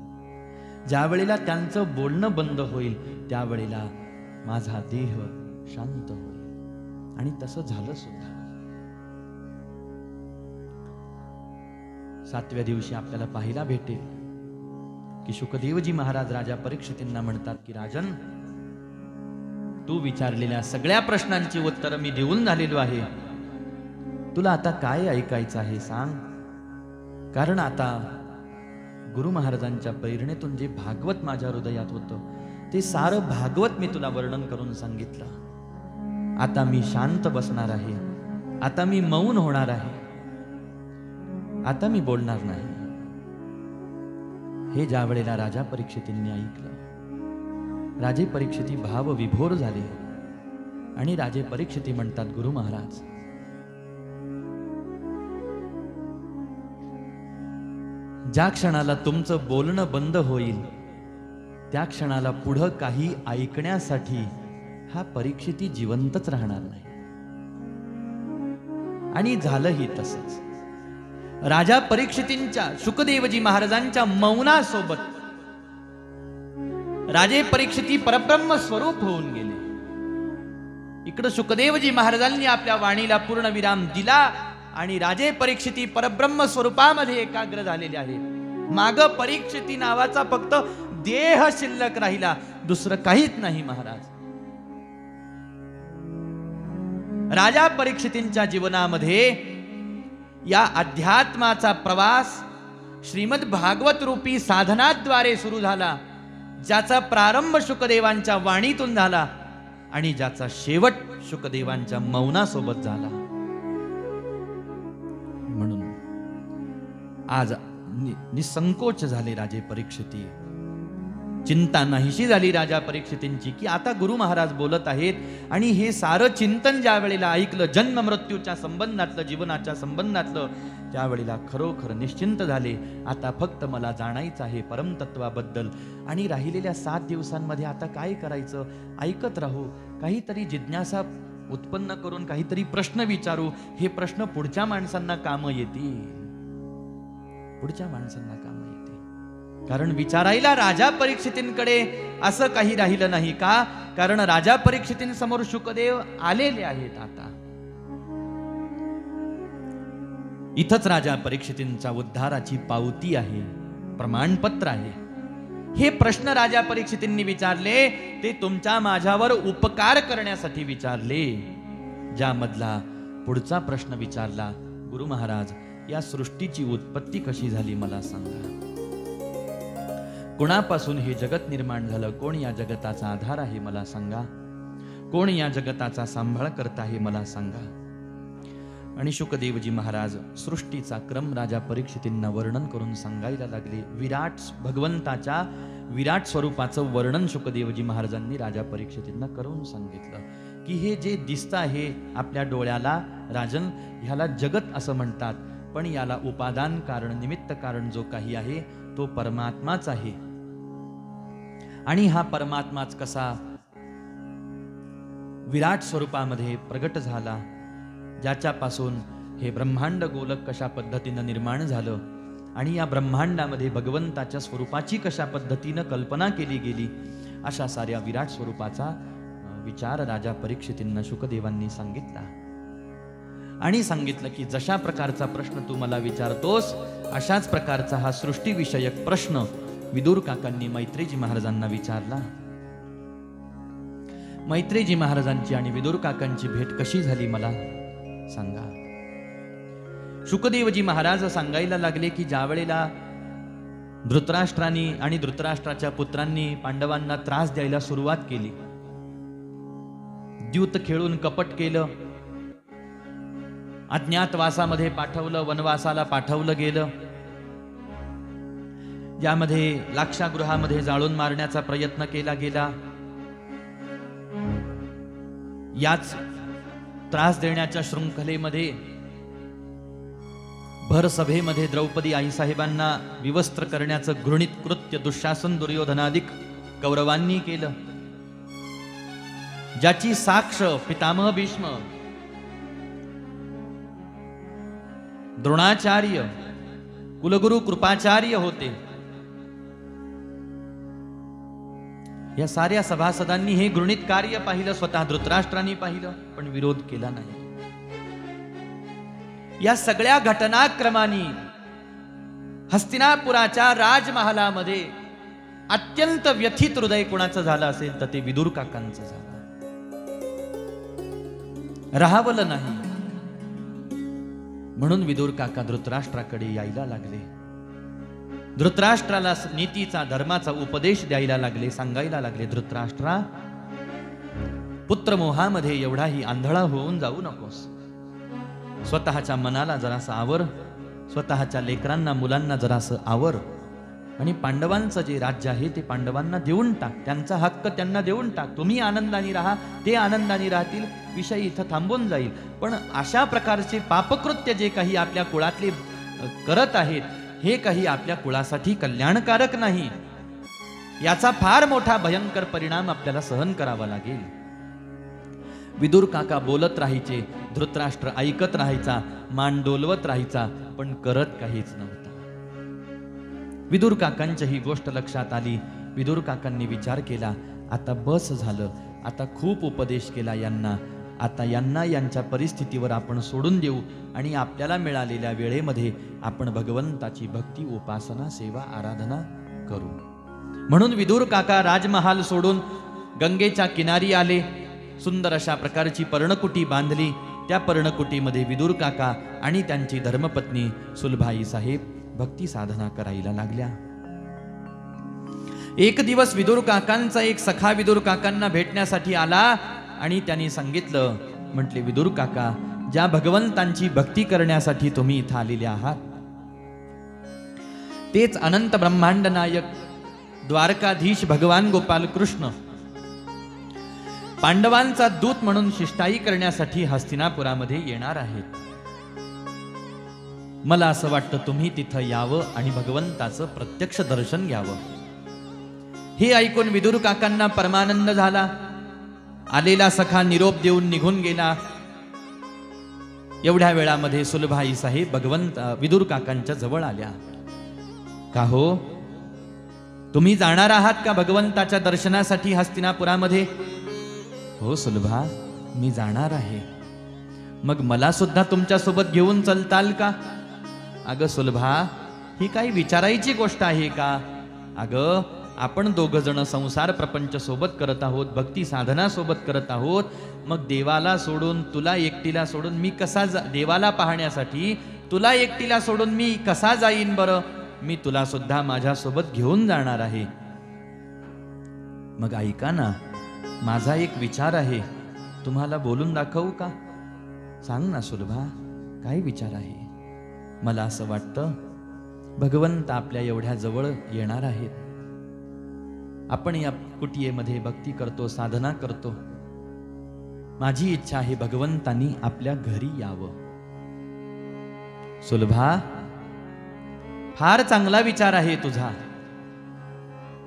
ज्या वेळेला त्यांचं बोलणं बंद होईल त्यावेळेला माझा देह शांत होईल. आणि तसं झालं सुद्धा. 7व्या दिवशी आपल्याला पाहायला भेटेल की शुकदेवजी महाराज राजा परीक्षितींना म्हणतात की राजन, तू विचारलेल्या सगळ्या प्रश्नांची उत्तरं मी देऊन झालेलो आहे. तुला आता काय ऐकायचं आहे सांग, कारण आता गुरु महाराजांच्या प्रेरणेतून जे भागवत माझ्या हृदयात होतं ते सारं भागवत मी तुला वर्णन करून सांगितलं. आता मी शांत बसणार आहे, आता मी मौन होणार आहे, आता मी बोलणार नाही. हे ज्या वेळेला राजा परीक्षितींनी ऐकलं, राजे परीक्षिती भाव विभोर झाले आणि राजे परीक्षिती म्हणतात, गुरु महाराज, ज्या क्षणाला तुमचं बोलणं बंद होईल त्या क्षणाला पुढं काही ऐकण्यासाठी हा परीक्षिती जिवंतच राहणार नाही. आणि झालंही तसंच. राजा परीक्षितींच्या शुकदेवजी महाराजांच्या मौनासोबत राजे परीक्षिती परब्रह्म स्वरूप होऊन गेले. इकडं शुकदेवजी महाराजांनी आपल्या वाणीला पूर्ण विराम दिला आणि राजे परीक्षिती परब्रह्म स्वरूपामध्ये एकाग्र झालेले आहे. माग परीक्षिती नावाचा फक्त देह शिल्लक राहिला, दुसरं काहीच नाही महाराज. राजा परीक्षितींच्या जीवनामध्ये या अध्यात्माचा प्रवास श्रीमद भागवत रूपी साधनाद्वारे सुरू झाला, ज्याचा प्रारंभ शुकदेवांच्या वाणीतून झाला आणि ज्याचा शेवट शुकदेवांच्या मौनासोबत झाला. म्हणून आज निसंकोच झाले राजे परीक्षिती. चिंता नाहीशी झाली राजा परीक्षितींची की आता गुरु महाराज बोलत आहेत आणि हे सारं चिंतन ज्या वेळेला ऐकलं, जन्म मृत्यूच्या संबंधातलं, जीवनाच्या संबंधातलं, त्यावेळेला खरोखर निश्चिंत झाले. आता फक्त मला जाणायचं आहे परमतत्वाबद्दल आणि राहिलेल्या 7 दिवसांमध्ये आता काय करायचं, ऐकत राहू, काहीतरी जिज्ञासा उत्पन्न करून काहीतरी प्रश्न विचारू. हे प्रश्न पुढच्या माणसांना कामं येतील, पुढच्या माणसांना कामं येतील. कारण विचारायला राजा परीक्षितींकडे असं काही राहिलं नाही का, कारण राजा परीक्षितींसमोर शुकदेव आलेले आहेत. आता इथंच राजा परीक्षितींच्या उद्धाराची पावती आहे, प्रमाणपत्र आहे. हे प्रश्न राजा परीक्षितींनी विचारले ते तुमच्या माझ्यावर उपकार करण्यासाठी विचारले. ज्यामधला पुढचा प्रश्न विचारला, गुरु महाराज, या सृष्टीची उत्पत्ती कशी झाली मला सांगा. कोणापासून हे जगत निर्माण झालं, कोण या जगताचा आधार आहे मला सांगा, कोण या जगताचा सांभाळ करता आहे मला सांगा. आणि शुकदेवजी महाराज सृष्टीचा क्रम राजा परीक्षितींना वर्णन करून सांगायला लागले. भगवंताच्या विराट स्वरूपाचं वर्णन शुकदेवजी महाराजांनी राजा परीक्षितींना करून सांगितलं की हे जे दिसतं आहे आपल्या डोळ्याला राजन, ह्याला जगत असं म्हणतात, पण याला उपादान कारण, निमित्त कारण जो काही आहे तो परमात्माच आहे. आणि हा परमात्माच कसा विराट स्वरूपामध्ये प्रगट झाला, ज्याच्यापासून हे ब्रह्मांड गोलक कशा पद्धतीनं निर्माण झालं आणि या ब्रह्मांडामध्ये भगवंताच्या स्वरूपाची कशा पद्धतीनं कल्पना केली गेली, अशा साऱ्या विराट स्वरूपाचा विचार राजा परीक्षितींना शुकदेवांनी सांगितला. आणि सांगितलं की जशा प्रकारचा प्रश्न तू मला विचारतोस अशाच प्रकारचा हा सृष्टीविषयक प्रश्न विदुर काकांनी मैत्रेयजी महाराजांना विचारला. मैत्रेयजी महाराजांची आणि विदुर काकांची भेट कशी झाली मला सांगा. शुकदेवजी महाराज सांगायला लागले की ज्या वेळेला धृतराष्ट्रांनी आणि धृतराष्ट्राच्या पुत्रांनी पांडवांना त्रास द्यायला सुरुवात केली, द्यूत खेळून कपट केलं, अज्ञातवासामध्ये पाठवलं, वनवासाला पाठवलं गेलं, ज्यामध्ये लाक्षागृहामध्ये जाळून मारण्याचा प्रयत्न केला गेला. याच त्रास देण्याच्या शृंखलेमध्ये भर सभेमध्ये द्रौपदी आईसाहेबांना विवस्त्र करण्याचं घृणित कृत्य दुःशासन दुर्योधनादिक कौरवांनी केलं, ज्याची साक्ष पितामह भीष्म, द्रोणाचार्य, कुलगुरु कृपाचार्य होते. या साऱ्या सभासदांनी हे घृणित कार्य पाहिलं, स्वतः धृतराष्ट्रांनी पाहिलं, पण विरोध केला नाही. या सगळ्या घटनाक्रमांनी हस्तिनापुराच्या राजमहालामध्ये अत्यंत व्यथित हृदय कोणाचं झालं असेल तर ते विदुर काकांचं झालं. राहावलं नाही. म्हणून विदुर काका धृतराष्ट्राकडे यायला लागले. धृतराष्ट्राला नीतीचा धर्माचा उपदेश द्यायला लागले, सांगायला लागले, धृतराष्ट्रा, पुत्रमोहामध्ये एवढाही आंधळा होऊन जाऊ नकोस. स्वतःच्या मनाला जरासं आवर, स्वतःच्या लेकरांना मुलांना जरासं आवर, आणि पांडवांचं जे राज्य आहे ते पांडवांना देऊन टाक, त्यांचा हक्क त्यांना देऊन टाक. तुम्ही आनंदाने राहा, ते आनंदाने राहतील, विषय इथं थांबून जाईल. पण अशा प्रकारचे पापकृत्य जे काही आपल्या कुळातले करत आहेत, हे काही आपल्या कुळासाठी कल्याणकारक नाही. याचा फार मोठा भयंकर परिणाम आपल्याला सहन करावा लागेल. विदुर काका बोलत राहायचे, धृतराष्ट्र ऐकत राहायचा, मान डोलवत राहायचा, पण करत काहीच नव्हता. विदुर काकांची ही गोष्ट लक्षात आली. विदुर काकांनी विचार केला, आता बस झालं, आता खूप उपदेश केला यांना, आता यांना यांच्या परिस्थितीवर आपण सोडून देऊ आणि आपल्याला मिळालेल्या वेळेमध्ये आपण भगवंताची भक्ती, उपासना, सेवा, आराधना करू. म्हणून विदुर काका राजमहाल सोडून गंगेच्या किनारी आले. सुंदर अशा प्रकारची पर्णकुटी बांधली. त्या पर्णकुटीमध्ये विदुर काका आणि त्यांची धर्मपत्नी सुलभाई साहेब भक्ती साधना करायला लागल्या. एक दिवस विदुर काकांचा एक सखा विदुर काकांना भेटण्यासाठी आला आणि त्यांनी सांगितलं, म्हटले, विदुर काका, ज्या भगवंतांची भक्ती करण्यासाठी तुम्ही इथं आलेले आहात, तेच अनंत ब्रह्मांड नायक द्वारकाधीश भगवान गोपाल कृष्ण पांडवांचा दूत म्हणून शिष्टाई करण्यासाठी हस्तिनापुरामध्ये येणार आहेत. मला असं वाटतं तुम्ही तिथं यावं आणि भगवंताचं प्रत्यक्ष दर्शन घ्यावं. हे ऐकून विदुर काकांना परमानंद झाला. आलेला सखा निरोप देऊन निघून गेला. एवढ्या वेळामध्ये सुलभाई साहेब विदुर काकांच्या जवळ आल्या. का हो, तुम्ही जाणार आहात का भगवंताच्या दर्शनासाठी हस्तिनापुरामध्ये? हो सुलभा, मी जाणार आहे. मग मला सुद्धा तुमच्या सोबत घेऊन चलताल का? अगं सुलभा, ही काही विचारायची गोष्ट आहे का? अगं, आपण दोघ जण संसार प्रपंच सोबत करत आहोत, भक्ती साधना सोबत करत आहोत. मग देवाला सोडून, तुला एकटीला सोडून मी कसा देवाला पाहण्यासाठी तुला एकटीला सोडून मी कसा जाईन बरं? मी तुला सुद्धा माझ्या सोबत घेऊन जाणार आहे. मग ऐका ना, माझा एक विचार आहे, तुम्हाला बोलून दाखवू का? सांग ना सुलभा, काय विचार आहे? मला असं वाटतं भगवंत आपल्या एवढ्या जवळ येणार आहेत. आपण या कुटियेमध्ये भक्ती करतो, साधना करतो. माझी इच्छा आहे भगवंतांनी आपल्या घरी यावं. सुलभा, फार चांगला विचार आहे तुझा.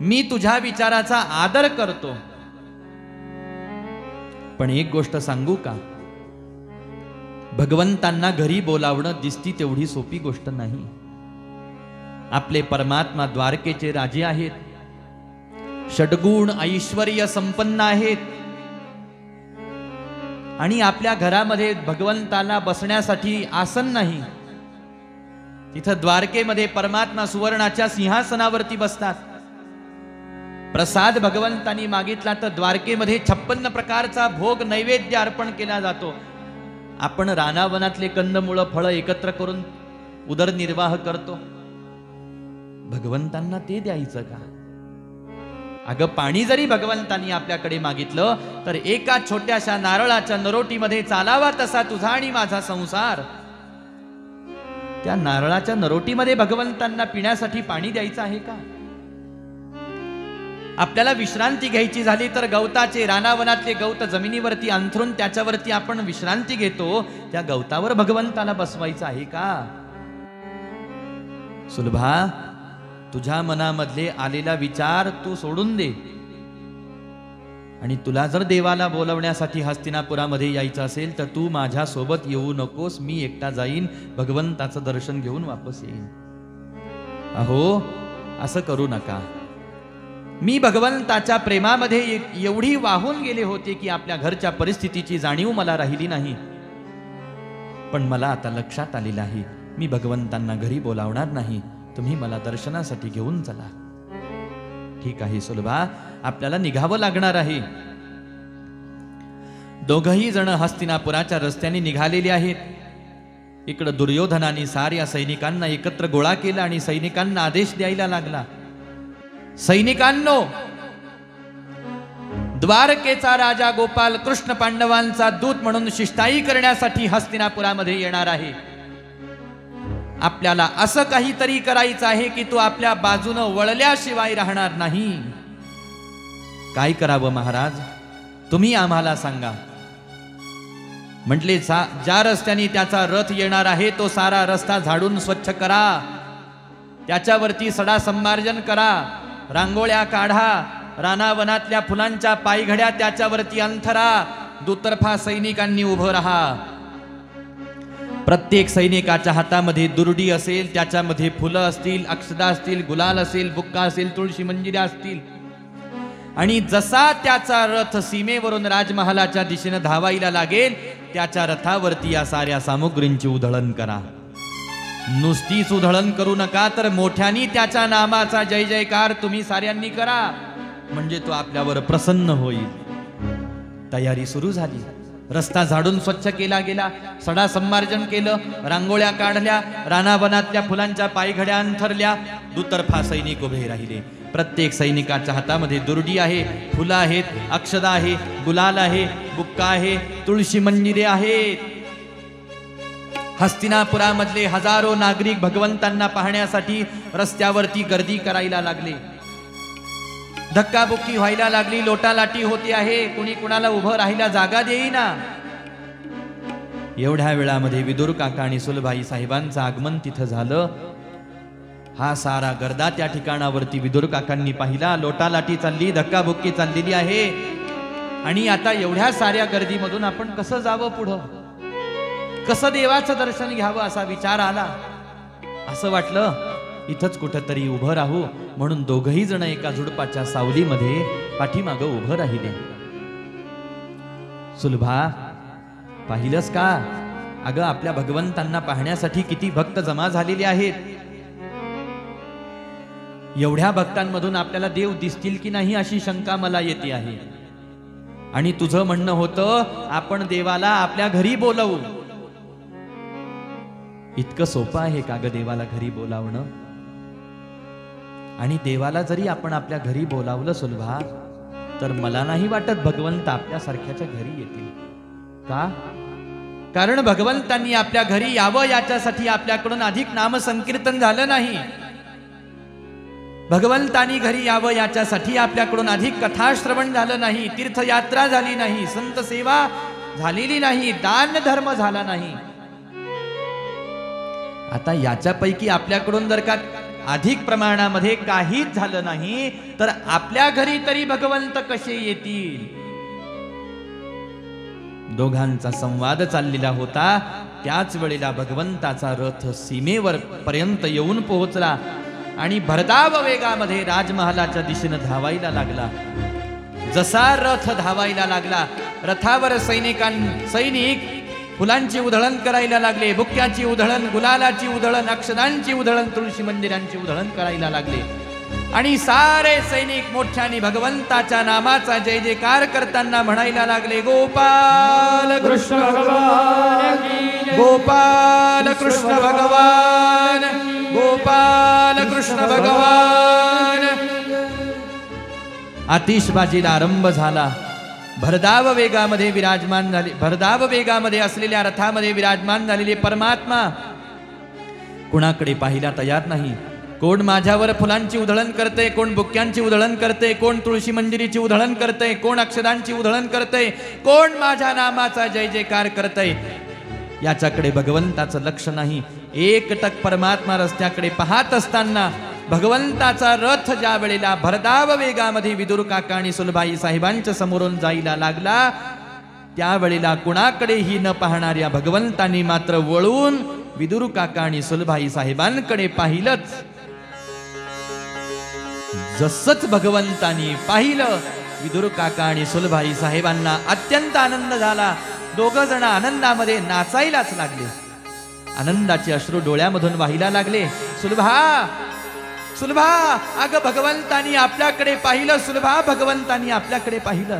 मी तुझ्या विचाराचा आदर करतो. पण एक गोष्ट सांगू का? भगवंतांना घरी बोलावणं दिसती तेवढी सोपी गोष्ट नाही. आपले परमात्मा द्वारकेचे राजे आहेत, षड्गुण ऐश्वर्य संपन्न आहेत, आणि आपल्या घरामध्ये भगवंताला बसण्यासाठी आसन नाही. तिथं द्वारकेमध्ये परमात्मा सुवर्णाच्या सिंहासनावरती बसतात. प्रसाद भगवंतांनी मागितला तर द्वारकेमध्ये 56 प्रकारचा भोग नैवेद्य अर्पण केला जातो. आपण रानावनातले कंदमुळं फळं एकत्र करून उदरनिर्वाह करतो. भगवंतांना ते द्यायचं का? अगं, पाणी जरी भगवंतांनी आपल्याकडे मागितलं तर एका छोट्याशा नारळाच्या नरोटीमध्ये चालावा तसा तुझा आणि माझा संसार. त्या नारळाच्या नरोटीमध्ये भगवंतांना पिण्यासाठी पाणी द्यायचं आहे का? आपल्याला विश्रांती घ्यायची झाली तर गवताचे, रानावनातले गवत जमिनीवरती अंथरून त्याच्यावरती आपण विश्रांती घेतो. त्या गवतावर भगवंताला बसवायचं आहे का? सुलभा, तुझ्या मनामधले आलेला विचार तू सोडून दे. आणि तुला जर देवाला बोलवण्यासाठी हस्तिनापुरामध्ये यायचं असेल तर तू माझ्या सोबत येऊ नकोस. मी एकटा जाईन, भगवंताचं दर्शन घेऊन वापस येईन. अहो, असं करू नका. मी भगवंताच्या प्रेमामध्ये एवढी वाहून गेले होते की आपल्या घरच्या परिस्थितीची जाणीव मला राहिली नाही. पण मला आता लक्षात आलेलं आहे, मी भगवंतांना घरी बोलावणार नाही. तुम्ही मला दर्शनासाठी घेऊन चला. ठीक आहे सुलभा, आपल्याला निघावं लागणार आहे. दोघही जण हस्तिनापुराच्या रस्त्याने निघालेले आहेत. इकडं दुर्योधनाने साऱ्या सैनिकांना एकत्र गोळा केला आणि सैनिकांना आदेश द्यायला लागला, सैनिकांनो, द्वारकेचा राजा गोपाल कृष्ण पांडवांचा दूत म्हणून शिष्टाई करण्यासाठी हस्तिनापुरामध्ये येणार आहे. आपल्याला असं काहीतरी करायचं आहे की तो आपल्या बाजूनं वळल्याशिवाय राहणार नाही. काय करावं महाराज, तुम्ही आम्हाला सांगा. म्हटले, ज्या रस्त्याने त्याचा रथ येणार आहे तो सारा रस्ता झाडून स्वच्छ करा, त्याच्यावरती सडा संमार्जन करा, रांगोळ्या काढा, रानावनातल्या फुलांच्या पायघड्या त्याच्यावरती अंथरा, दुतर्फा सैनिकांनी उभं राहा. प्रत्येक सैनिकाच्या हातामध्ये दुर्डी असेल, त्याच्यामध्ये फुलं असतील, अक्षदा असतील, गुलाल असेल, बुक्का असेल, तुळशी मंजिऱ्या असतील. आणि जसा त्याचा रथ सीमेवरून राजमहालाच्या दिशेने धावायला लागेल, त्याच्या रथावरती या साऱ्या सामुग्रींची उधळण करा. नुसतीच उधळण करू नका, तर मोठ्यानी त्याच्या नामाचा जय जयकार तुम्ही साऱ्यांनी करा, म्हणजे तो आपल्यावर प्रसन्न होईल. तयारी सुरू झाली. रस्ता झाडून स्वच्छ केला गेला, सडा संमार्जन केलं, रांगोळ्या काढल्या, रानावनातल्या फुलांच्या पायघड्या अंथरल्या, दुतर्फा सैनिक उभे राहिले. प्रत्येक सैनिकाच्या हातामध्ये दुर्डी आहे, फुलं आहेत, अक्षदा आहे, गुलाल आहे, बुक्का आहे, तुळशी मंजिरे आहेत. हस्तिनापुरामधले हजारो नागरिक भगवंतांना पाहण्यासाठी रस्त्यावरती गर्दी करायला लागले. धक्काबुक्की व्हायला लागली, लोटालाटी होती आहे, कुणी कुणाला उभं राहायला जागा देईना. एवढ्या वेळामध्ये विदुर काका आणि सुलभाई साहेबांचं आगमन तिथं झालं. हा सारा गर्दा त्या ठिकाणावरती विदुर काकांनी पाहिला. लोटालाटी चालली, धक्काबुक्की चाललेली आहे. आणि आता एवढ्या साऱ्या गर्दीमधून आपण कसं जावं पुढं, कसं देवाचं दर्शन घ्यावं असा विचार आला. असं वाटलं इथंच कुठंतरी उभं राहू, म्हणून दोघही जण एका झुडपाच्या सावलीमध्ये पाठीमागं उभं राहिले. सुलभा, पाहिलंस का, अगं आपल्या भगवंतांना पाहण्यासाठी किती भक्त जमा झालेले आहेत. एवढ्या भक्तांमधून आपल्याला देव दिसतील की नाही अशी शंका मला येते आहे. आणि तुझं म्हणणं होतं आपण देवाला आपल्या घरी बोलवू. इतकं सोपं आहे का ग देवाला घरी बोलावणं? आणि देवाला जरी आपण आपल्या घरी बोलावलं सुलभा, तर मला नाही वाटत भगवंत आपल्या सारख्याच्या घरी येतील. का? कारण भगवंतांनी आपल्या घरी यावं याच्यासाठी आपल्याकडून अधिक नामसंकीर्तन झालं नाही. भगवंतांनी घरी यावं याच्यासाठी आपल्याकडून अधिक कथाश्रवण झालं नाही, तीर्थयात्रा झाली नाही, संत सेवा झालेली नाही, दान धर्म झाला नाही. आता याच्यापैकी आपल्याकडून जर का अधिक प्रमाणामध्ये काहीच झालं नाही, तर आपल्या घरी तरी भगवंत कसे येतील? दोघांचा संवाद चाललेला होता. त्याच वेळेला भगवंताचा रथ सीमेवर पर्यंत येऊन पोहोचला आणि भरधाव वेगामध्ये राजमहालाच्या दिशेने धावायला लागला. जसा रथ धावायला लागला, रथावर सैनिक फुलांची उधळण करायला लागले, बुक्क्याची उधळण, गुलालाची उधळण, अक्षदांची उधळण, तुळशी मंदिरांची उधळण करायला लागले. आणि सारे सैनिक मोठ्याने भगवंताच्या नामाचा जय जयकार करताना म्हणायला लागले, गोपाल कृष्ण भगवान, गोपाल कृष्ण भगवान, गोपाल कृष्ण भगवान. आतिषबाजीला आरंभ झाला. भरधाव वेगामध्ये विराजमान झाले, भरधाव वेगामध्ये असलेल्या रथामध्ये विराजमान झालेले परमात्मा कुणाकडे पाहिला तयार नाही. कोण माझ्यावर फुलांची उधळण करते, कोण बुक्क्यांची उधळण करते, कोण तुळशी मंजिरीची उधळण करते, कोण अक्षदांची उधळण करते, कोण माझ्या नामाचा जय जयकार करते, याच्याकडे भगवंताचं लक्ष नाही. एकटक परमात्मा रस्त्याकडे पाहत असताना भगवंताचा रथ ज्या वेळेला भरधाव वेगामध्ये विदुर काका आणि सुलभाई साहेबांच्या समोरून जायला लागला, त्यावेळेला कुणाकडेही न पाहणाऱ्या भगवंतांनी मात्र वळून विदुर काका आणि सुलभाई साहेबांकडे पाहिलंच. जसंच भगवंतांनी पाहिलं, विदुर काका आणि सुलभाई साहेबांना अत्यंत आनंद झाला. दोघ जण आनंदामध्ये नाचायलाच लागले. आनंदाचे अश्रू डोळ्यामधून वाहिला लागले. सुलभा, सुलभा, अगं भगवंतांनी आपल्याकडे पाहिलं, सुलभा, भगवंतांनी आपल्याकडे पाहिलं.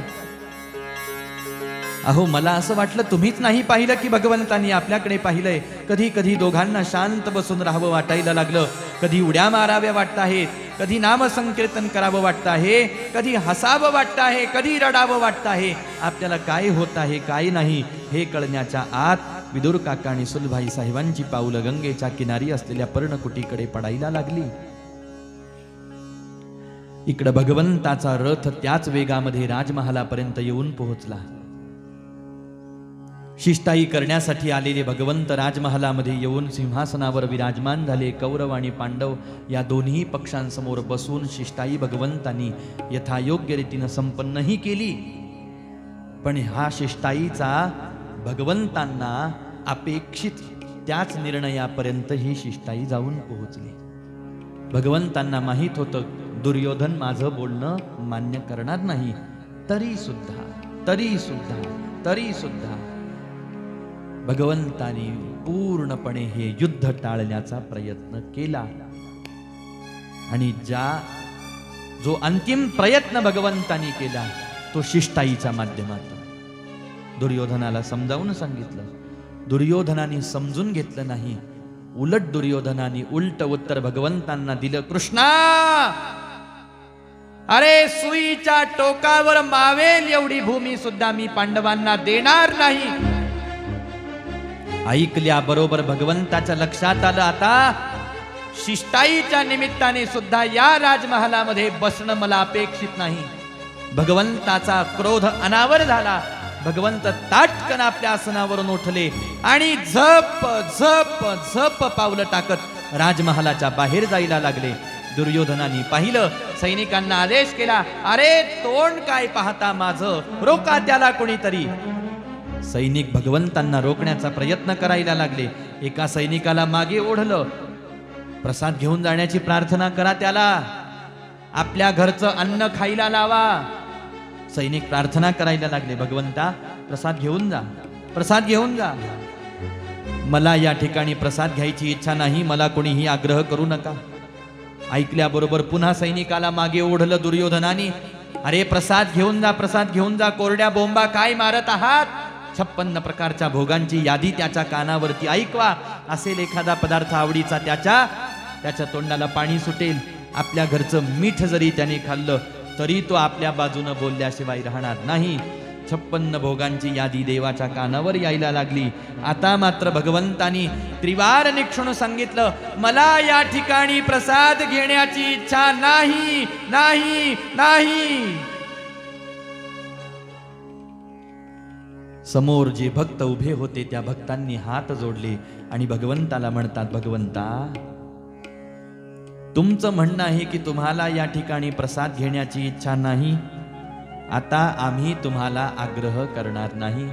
अहो मला असं वाटलं तुम्हीच नाही पाहिलं की भगवंतांनी आपल्याकडे पाहिलंय. कधी कधी दोघांना शांत बसून राहावं वाटायला लागलं. कधी उड्या माराव्या वाटत आहेत, कधी नामसंकीर्तन करावं वाटतं आहे, कधी हसावं वाटतं आहे, कधी रडावं वाटतं आहे. आपल्याला काय होत आहे काय नाही हे कळण्याच्या आत विदुर काका आणि सुलभाई साहेबांची पाऊलं गंगेच्या किनारी असलेल्या पर्णकुटीकडे पडायला लागली. इकडं भगवंताचा रथ त्याच वेगामध्ये राजमहालापर्यंत येऊन पोहोचला. शिष्टाई करण्यासाठी आलेले भगवंत राजमहालामध्ये येऊन सिंहासनावर विराजमान झाले. कौरव आणि पांडव या दोन्ही पक्षांसमोर बसून शिष्टाई भगवंतांनी यथायोग्य रीतीनं संपन्नही केली. पण हा शिष्टाईचा भगवंतांना अपेक्षित त्याच निर्णयापर्यंत ही शिष्टाई जाऊन पोहोचली. भगवंतांना माहीत होतं दुर्योधन माझं बोलणं मान्य करणार नाही. तरी सुद्धा भगवंतानी पूर्णपणे हे युद्ध टाळण्याचा प्रयत्न केला. आणि जो अंतिम प्रयत्न भगवंतानी केला तो शिष्टाईच्या माध्यमातून दुर्योधनाला समजावून सांगितलं. दुर्योधनाने समजून घेतलं नाही. उलट दुर्योधनाने उलट उत्तर भगवंतांना दिलं. कृष्णा, अरे सुईच्या टोकावर मावेल एवढी भूमी सुद्धा मी पांडवांना देणार नाही. ऐकल्या बरोबर भगवंताच्या लक्षात आलं आता शिष्टाईच्या निमित्ताने सुद्धा या राजमहालामध्ये बसणं मला अपेक्षित नाही. भगवंताचा क्रोध अनावर झाला. भगवंत ताटकन आपल्या आसनावरून उठले आणि झप झप झप पावलं टाकत राजमहालाच्या बाहेर जायला लागले. दुर्योधनाने पाहिलं, सैनिकांना आदेश केला, अरे तोंड काय पाहता माझं, रोका त्याला कोणीतरी. सैनिक भगवंतांना रोखण्याचा प्रयत्न करायला लागले. एका सैनिकाला मागे ओढलं. प्रसाद घेऊन जाण्याची प्रार्थना करा, त्याला आपल्या घरचं अन्न खायला लावा. सैनिक प्रार्थना करायला लागले, भगवंता प्रसाद घेऊन जा, प्रसाद घेऊन जा. मला या ठिकाणी प्रसाद घ्यायची इच्छा नाही, मला कोणीही आग्रह करू नका. ऐकल्याबरोबर पुन्हा सैनिकाला मागे ओढलं दुर्योधनाने. अरे प्रसाद घेऊन जा, प्रसाद घेऊन जा. कोरड्या बोंबा काय मारत आहात? 56 प्रकारच्या भोगांची यादी त्याच्या कानावरती ऐकवा. असेल एखादा पदार्थ आवडीचा त्याच्या तोंडाला पाणी सुटेल. आपल्या घरचं मीठ जरी त्याने खाल्लं तरी तो आपल्या बाजूनं बोलल्याशिवाय राहणार नाही. 56 भोगांची यादी देवाच्या कानावर यायला लागली. आता मात्र भगवंतानी त्रिवार निक्षून सांगितलं, मला या ठिकाणी प्रसाद घेण्याची इच्छा नाही नाही नाही. समोर जे भक्त उभे होते त्या भक्तांनी हात जोडले आणि भगवंताला म्हणतात, भगवंता तुमचं म्हणणं आहे की तुम्हाला या ठिकाणी प्रसाद घेण्याची इच्छा नाही. आता आम्ही तुम्हाला आग्रह करणार नाही,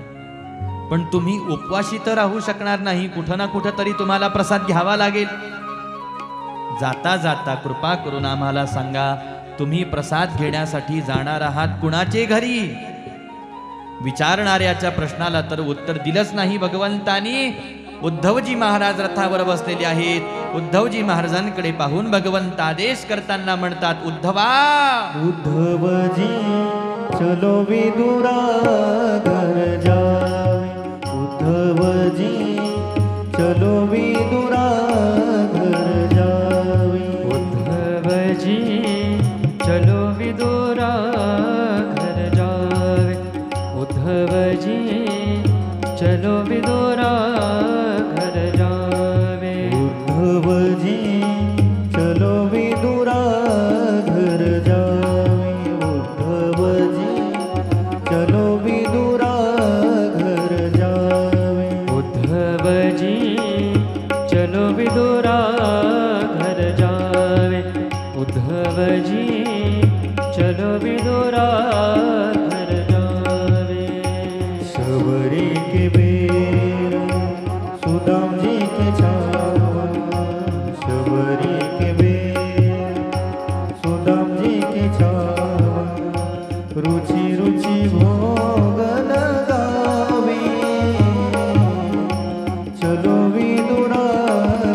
पण तुम्ही उपवाशी तर राहू शकणार नाही. कुठं ना कुठं तरी तुम्हाला प्रसाद घ्यावा लागेल. जाता जाता कृपा करून आम्हाला सांगा, तुम्ही प्रसाद घेण्यासाठी जाणार आहात कुणाचे घरी? विचारणाऱ्याच्या प्रश्नाला तर उत्तर दिलंच नाही भगवंतानी. उद्धवजी महाराज रथावर बसलेले आहेत. उद्धवजी महाराजांकडे पाहून भगवंत आदेश करताना म्हणतात, उद्धवा, उद्धवजी चलो विदुरा घर जावे. उद्धवजी चलो विदुरा घर जावे. उद्धवजी चलो विदुरा घर जावे. उद्धवजी चलो विदुरा घर जावे. उद्धवजी चलो विदुरा घर जावे. उद्धवजी चलो विदुरा घर जावे. उद्धवजी चलो विदुरा घर जावे. उद्धवजी चलो विदुरा घर जावे. शबरी के बेर सुदाम जी के छावा. शबरी के बेर सुदाम जी के छावा. रुचि रुचि भोग लगावे. चलो विदुरा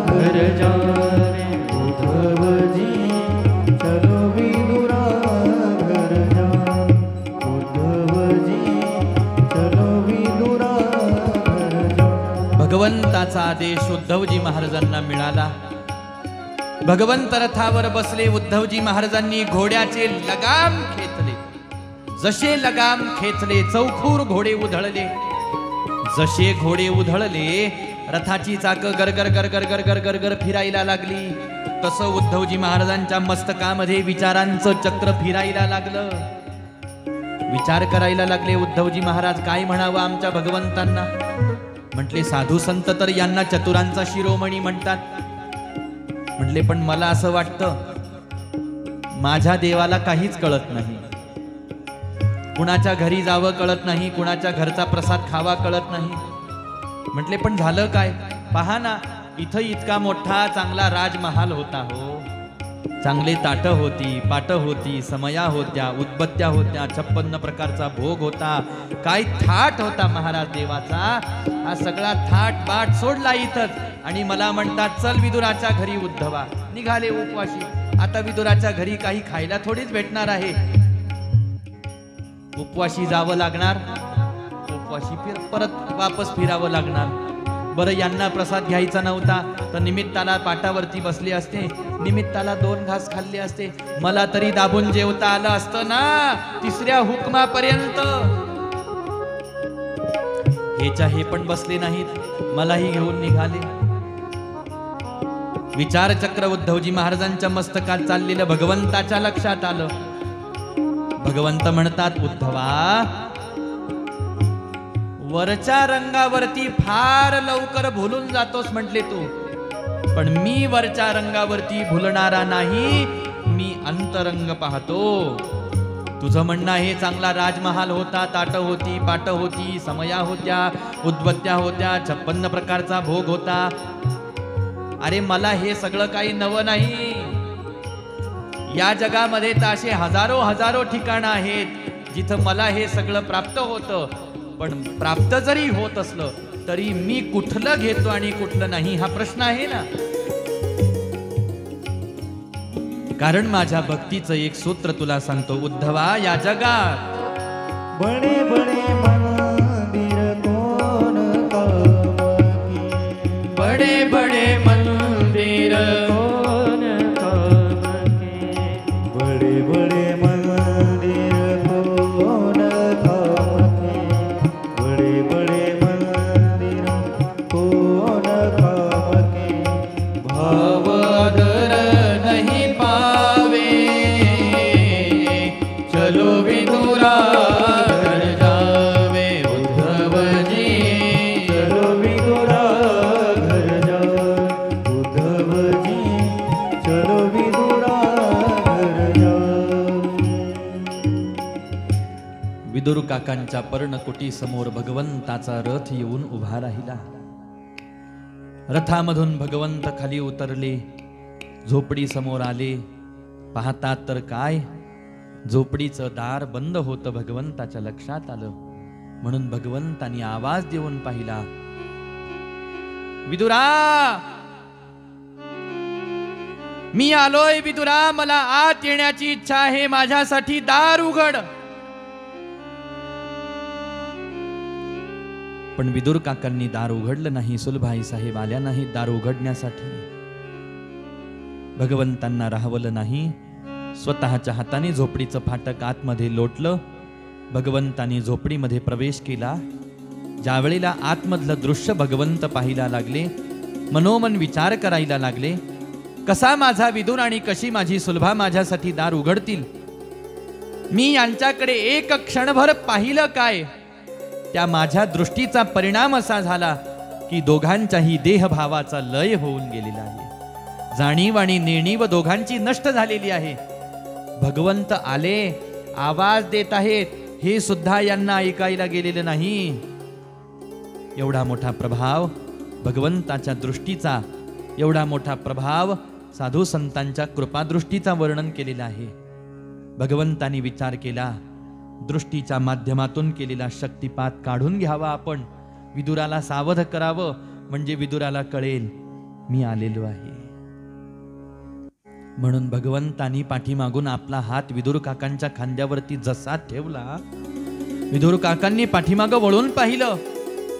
घर जावे. उद्धवजी चलो विदुरा घर जावे. उद्धवजी चलो आदेश उद्धवजी महाराजांना मिळाला. भगवंत रथावर बसले. उद्धवजी महाराजांनी घोड्याचे लगाम खेचले. जसे लगाम खेचले चौखूर घोडे उधळले. जसे घोडे उधळले रथाची चाक गरगर गरगर गरगर गरगर फिरायला लागली. तसं उद्धवजी महाराजांच्या मस्तकामध्ये विचारांचं चक्र फिरायला लागलं. विचार करायला लागले उद्धवजी महाराज, काय म्हणावं आमच्या भगवंतांना. म्हटले साधू संत तर यांना चतुरांचा शिरोमणी म्हणतात. म्हटले पण मला असं वाटतं माझ्या देवाला काहीच कळत नाही. कुणाच्या घरी जावं कळत नाही, कुणाच्या घरचा प्रसाद खावा कळत नाही. म्हटले पण झालं काय. पहा ना, इथं इतका मोठा चांगला राजमहाल होता हो. चांगले ताट होती, पाट होती, समया होत्या, उदबत्त्या होत्या, 56 प्रकारचा भोग होता. काय थाट होता महाराज देवाचा. हा सगळा थाट बाट सोडला इथंच आणि मला म्हणतात चल विदुराच्या घरी उद्धवा. निघाले उपवाशी. आता विदुराच्या घरी काही खायला थोडीच भेटणार आहे. उपवाशी जावं लागणार, उपवाशी परत वापस फिरावं लागणार. बरं यांना प्रसाद घ्यायचा नव्हता तर निमित्ताला पाटावरती बसले असते, निमित्ताला 2 घास खाल्ले असते. मला तरी दाबून जेवता आलं असतं ना 3ऱ्या हुकमापर्यंत. हे पण बसले नाहीत, मलाही घेऊन निघाले. विचारचक्र उद्धवजी महाराजांच्या मस्तकात चाललेलं भगवंताच्या लक्षात आलं. भगवंत म्हणतात उद्धवा, वरच्या रंगावरती फार लवकर भुलून जातोस म्हटले तू, पण मी वरच्या रंगावरती भुलणारा नाही. मी अंतरंग पाहतो. तुझं म्हणणं हे चांगला राजमहाल होता, ताट होती, पाट होती, समया होत्या, उदबत्त्या होत्या, 56 प्रकारचा भोग होता. अरे मला हे सगळं काही नवं नाही. या जगामध्ये तर असे हजारो हजारो ठिकाणं आहेत जिथं मला हे सगळं प्राप्त होतं. पण प्राप्त जरी होत असलं तरी मी कुठलं घेतो आणि कुठलं नाही हा प्रश्न आहे ना. कारण माझ्या भक्तीचं एक सूत्र तुला सांगतो उद्धवा. या जगात बडे बडे मंदिर कोण काम की. बडे बडे मंदिर कोण काम के. बडे बडे मंदिर कोण काम की. बडे बडे मंदिर कोण काम की. भाव आदर नहीं पावे. चलो विदुरा घर जावे उद्धवजी. चलो विदुरा घर जावे उद्धवजी. चलो विदुरा घर जावे. विदुर काकांच्या पर्णकुटी समोर भगवंताचा रथ येऊन उभा राहिला. रथामधून भगवंत खाली उतरले. झोपडी समोर आले. पाहतात तर काय, झोपडीचं दार बंद होतं. भगवंताच्या लक्षात आलं. म्हणून भगवंतानी आवाज देऊन पाहिला, विदुरा मी आलोय. विदुरा मला आत येण्याची इच्छा आहे. माझ्यासाठी दार उघड. पण विदुर काकांनी दार उघडलं नाही. सुलभाई साहेब आल्या नाही दार उघडण्यासाठी. भगवंतांना राहवलं नाही. स्वतःच्या हाताने झोपडीचं फाटक आतमध्ये लोटलं. भगवंतांनी झोपडीमध्ये प्रवेश केला. ज्यावेळेला आतमधलं दृश्य भगवंत पाहायला लागले, मनोमन विचार करायला लागले, कसा माझा विदुर आणि कशी माझी सुलभा माझ्यासाठी दार उघडतील. मी यांच्याकडे एक क्षणभर पाहिलं काय, त्या माझ्या दृष्टीचा परिणाम असा झाला की दोघांच्याही देहभावाचा लय होऊन गेलेला आहे. जाणीव आणि नेणीव दोघांची नष्ट झालेली आहे. भगवंत आले, आवाज देत आहेत, हे सुद्धा यांना ऐकायला गेलेलं नाही. एवढा मोठा प्रभाव भगवंताच्या दृष्टीचा, एवढा मोठा प्रभाव साधू संतांच्या कृपादृष्टीचा वर्णन केलेला आहे. भगवंतानी विचार केला, दृष्टीच्या माध्यमातून केलेला शक्तिपात काढून घ्यावा आपण. विदुराला सावध करावं, म्हणजे विदुराला कळेल मी आलेलो आहे. म्हणून भगवंतानी पाठीमागून आपला हात विदुर काकांच्या खांद्यावरती जसा ठेवला, विदुर काकांनी पाठीमागं वळून पाहिलं.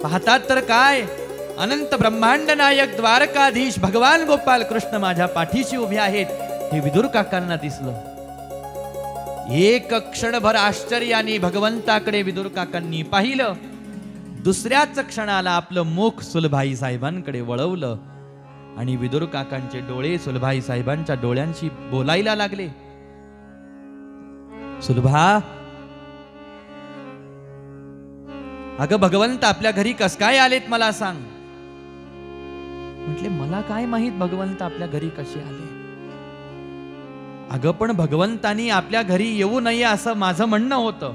पाहतात तर काय, अनंत ब्रह्मांड नायक द्वारकाधीश भगवान गोपाल कृष्ण माझ्या पाठीशी उभे आहेत हे विदुर काकांना दिसलं. एक क्षणभर आश्चर्याने भगवंताकडे विदुर काकांनी पाहिलं. दुसऱ्याच क्षणाला आपलं मुख सुलभाई साहेबांकडे वळवलं आणि विदुर काकांचे डोळे सुलभाई साहेबांच्या डोळ्यांशी बोलायला लागले. सुलभा, अगं भगवंत आपल्या घरी कस काय आलेत मला सांग. म्हटले मला काय माहित भगवंत आपल्या घरी कसे आले. अगं पण भगवंतानी आपल्या घरी येऊ नये असं माझं म्हणणं होतं.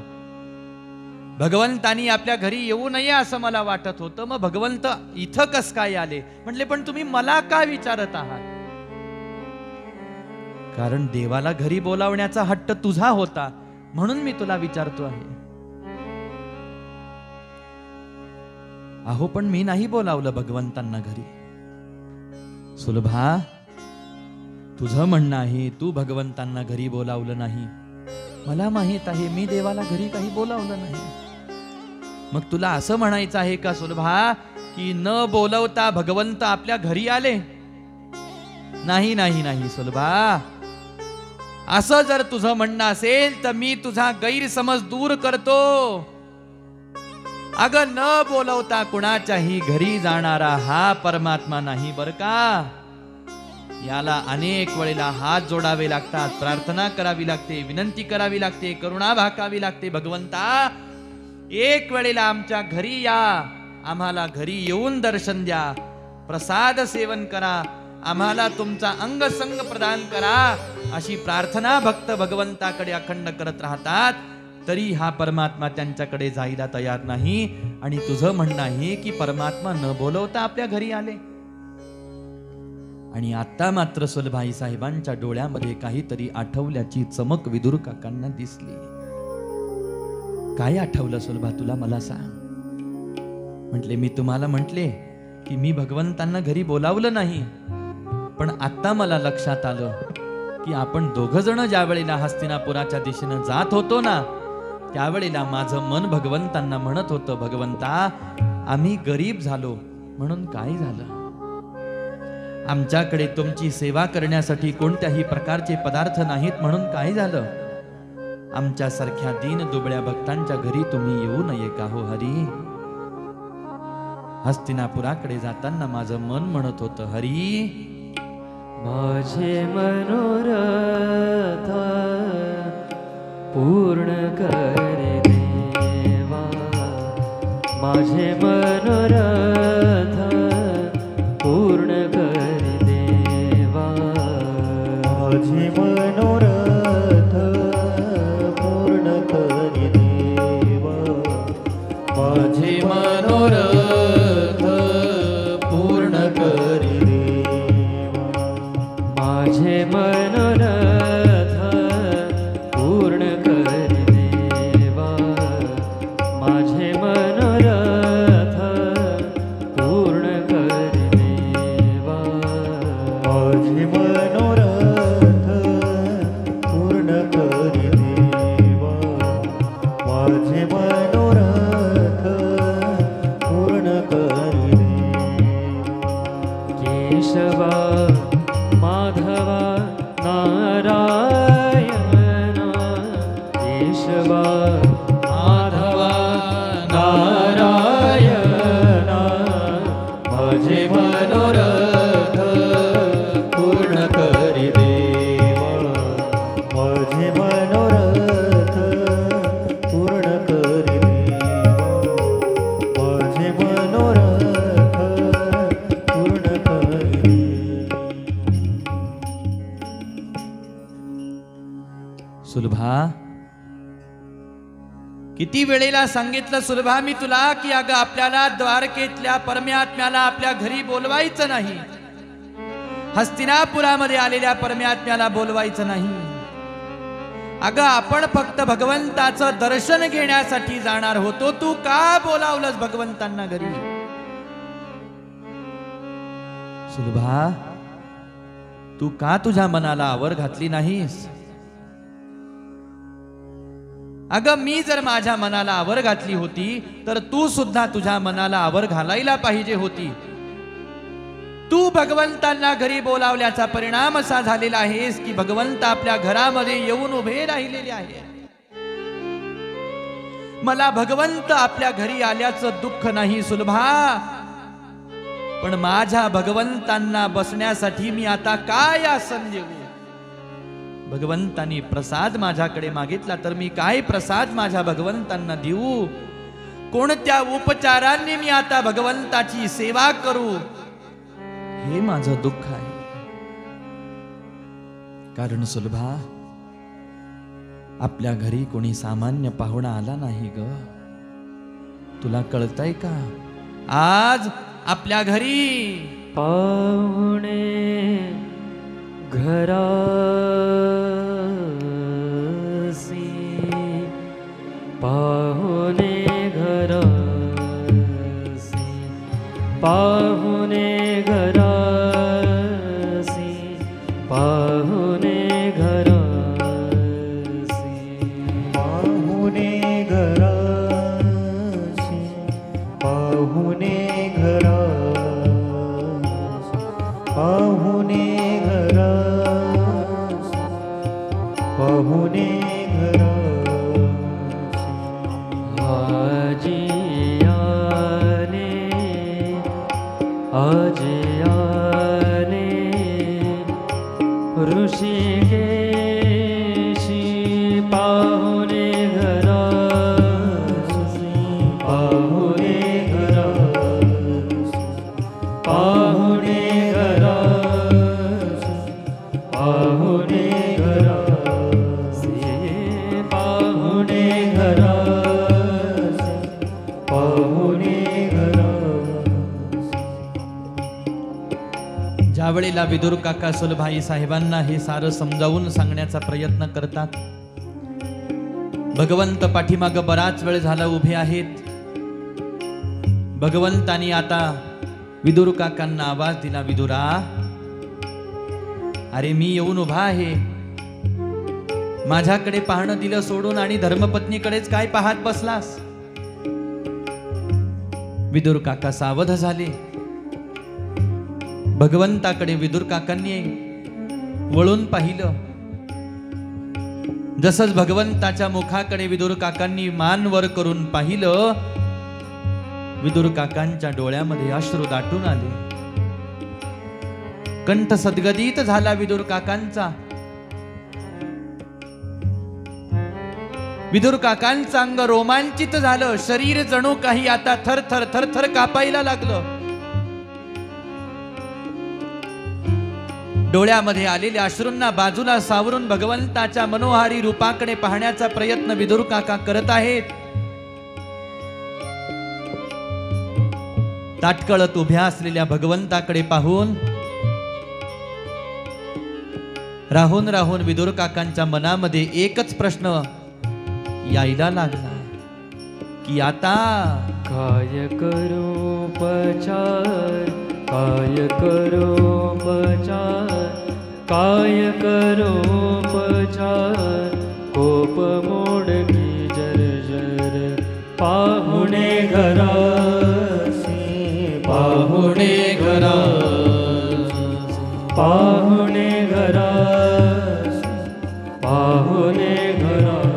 भगवंतानी आपल्या घरी येऊ नये असं मला वाटत होतं. मग भगवंत इथं कस काय आले. म्हटले पण तुम्ही मला का विचारत आहात. कारण देवाला घरी बोलावण्याचा हट्ट तुझा होता म्हणून मी तुला विचारतो आहे. अहो पण मी नाही बोलावलं भगवंतांना घरी. सुलभा, तुझं म्हणणं आहे तू भगवंतांना घरी बोलावलं नाही. मला माहित आहे मी देवाला घरी काही बोलावलं नाही. मग तुला असं म्हणायचं आहे का सुलभा की न बोलवता भगवंत आपल्या घरी आले. नाही नाही नाही सुलभा, असं जर तुझं म्हणणं असेल तर मी तुझा गैरसमज दूर करतो. अगं न बोलवता कुणाच्याही घरी जाणारा हा परमात्मा नाही बर का. याला अनेक वेळेला हात जोडावे लागतात, प्रार्थना करावी लागते, विनंती करावी लागते, करुणा भाकावी लागते. भगवंता एक वेळेला आमच्या घरी या, आम्हाला घरी येऊन दर्शन द्या, प्रसाद सेवन करा, आम्हाला तुमचा अंगसंग प्रदान करा, अशी प्रार्थना भक्त भगवंताकडे अखंड करत राहतात. तरी हा परमात्मा त्यांच्याकडे जायला तयार नाही. आणि तुझं म्हणणं आहे की परमात्मा न बोलवता आपल्या घरी आले. आणि आता मात्र सुलभाई साहेबांच्या डोळ्यामध्ये काहीतरी आठवल्याची चमक विदुर काकांना दिसली. काय आठवलं सुलभा तुला मला सांग. म्हटले मी तुम्हाला म्हटले की मी भगवंतांना घरी बोलावलं नाही. पण आता मला लक्षात आलं की आपण दोघ जण ज्या वेळेला हस्तिनापुराच्या दिशेनं जात होतो ना, त्यावेळेला माझं मन भगवंतांना म्हणत होतं भगवंता आम्ही गरीब झालो म्हणून काय झालं. आमच्याकडे तुमची सेवा करण्यासाठी कोणत्याही प्रकारचे पदार्थ नाहीत म्हणून काय झालं. आमच्यासारख्या दीन दुबळ्या भक्तांच्या घरी तुम्ही येऊ नये का हो हरी. हस्तिनापुराकडे जाताना माझं मन म्हणत होतं हरी माझे मनोरथ पूर्ण कर देवा. माझे मनोरथ पूर्ण कर देवा. माझे मनोरथ पूर्ण करी देवा. माझे मनोरथ पूर्ण करी देवा. माझे मनोरथ पूर्ण कर देवा. माझे मनोरथ पूर्ण कर देवा. माझे मनोरथ पूर्ण करी देवा. माझे मनोरथ पूर्ण करी देवा. केशवा माधवा नारायणा. केशवा माधवा नारायणा. माझे मनोरथ पूर्ण करी देवा. माझे मनोरथ पूर्ण करी देवा. माझे मनोरथ पूर्ण करी देवा. सुलभा, किती वेळेला सांगितलं सुलभा मी तुला की अगं आपल्याला द्वारकेतल्या परमात्म्याला आपल्या घरी बोलवायचं नाही. हस्तिनापुरामध्ये आलेल्या परमात्म्याला बोलवायचं नाही. अगं आपण फक्त भगवंताचं दर्शन घेण्यासाठी जाणार होतो. तू का बोलावलंस भगवंतांना घरी. सुलभा, तू का तुझ्या मनाला आवर घातली नाहीस. अगं मी जर माझ्या मनाला आवर घातली होती तर तू सुद्धा तुझ्या मनाला आवर घालायला पाहिजे होती. तू भगवंतांना घरी बोलावल्याचा परिणाम असा झालेला आहेस की भगवंत आपल्या घरामध्ये येऊन उभे राहिलेले आहे. मला भगवंत आपल्या घरी आल्याचं दुःख नाही सुलभा, पण माझ्या भगवंतांना बसण्यासाठी मी आता काय आसन देऊ. भगवंतांनी प्रसाद माझ्याकडे मागितला तर मी काय प्रसाद माझ्या भगवंतांना देऊ. कोणत्या उपचारांनी मी आता भगवंताची सेवा करू, हे माझं दुःख आहे. कारण सुलभा, आपल्या घरी कोणी सामान्य पाहुणा आला नाही ग. तुला कळतंय का, आज आपल्या घरी पाहुणे घरासी, पाहुणे घरासी, पाहुणे घरासी, पाहुणे घरासी, पाहुणे घरासी, पाहुणे घरासी, पाहुणे घरासी, पाहुणे घरासी. आजी आले, आजी आले, ऋषिकेशी पाहुणे घरासी, पाहुणे घरासी, पाहुणे घरासी, पाहुणे घरासी, पाहुणे घरासी, पाहुणे घरासी. ज्या वेळेला विदुर काका सुलभाई साहेबांना हे सारं समजावून सांगण्याचा प्रयत्न करतात, भगवंत पाठीमाग बराच वेळ झाला उभे आहेत. भगवंतानी आता विदुर काकांना आवाज दिला, विदुरा, अरे मी येऊन उभा आहे. माझ्याकडे पाहणं दिलं सोडून आणि धर्मपत्नीकडेच काय पाहत बसलास. विदुर काका सावध झाले. भगवंताकडे विदुर काकांनी वळून पाहिलं. जसंच भगवंताच्या मुखाकडे विदुर काकांनी मान वर करून पाहिलं, विदुर काकांच्या डोळ्यामध्ये अश्रू दाटून आले. कंठ सद्गदित झाला विदुर काकांचा. विदुर काकांचं अंग रोमांचित झालं. शरीर जणू काही आता थरथर थरथर कापायला लागलं. डोळ्यामध्ये आलेल्या अश्रूंना बाजूला सावरून भगवंताच्या मनोहारी रूपाकडे पाहण्याचा प्रयत्न विदुर काका करत आहेत. ताटकळत उभ्या असलेल्या भगवंताकडे पाहून राहून राहून विदुर काकांच्या मनामध्ये एकच प्रश्न यायला लागला की आता काय करू पचार, काय करू पचार, काय करू पचार, कोप मोडकी जर्जर, पाहुणे घरासी, पाहुणे घरासी, पाहुणे घरासी, पाहुणे घरासी.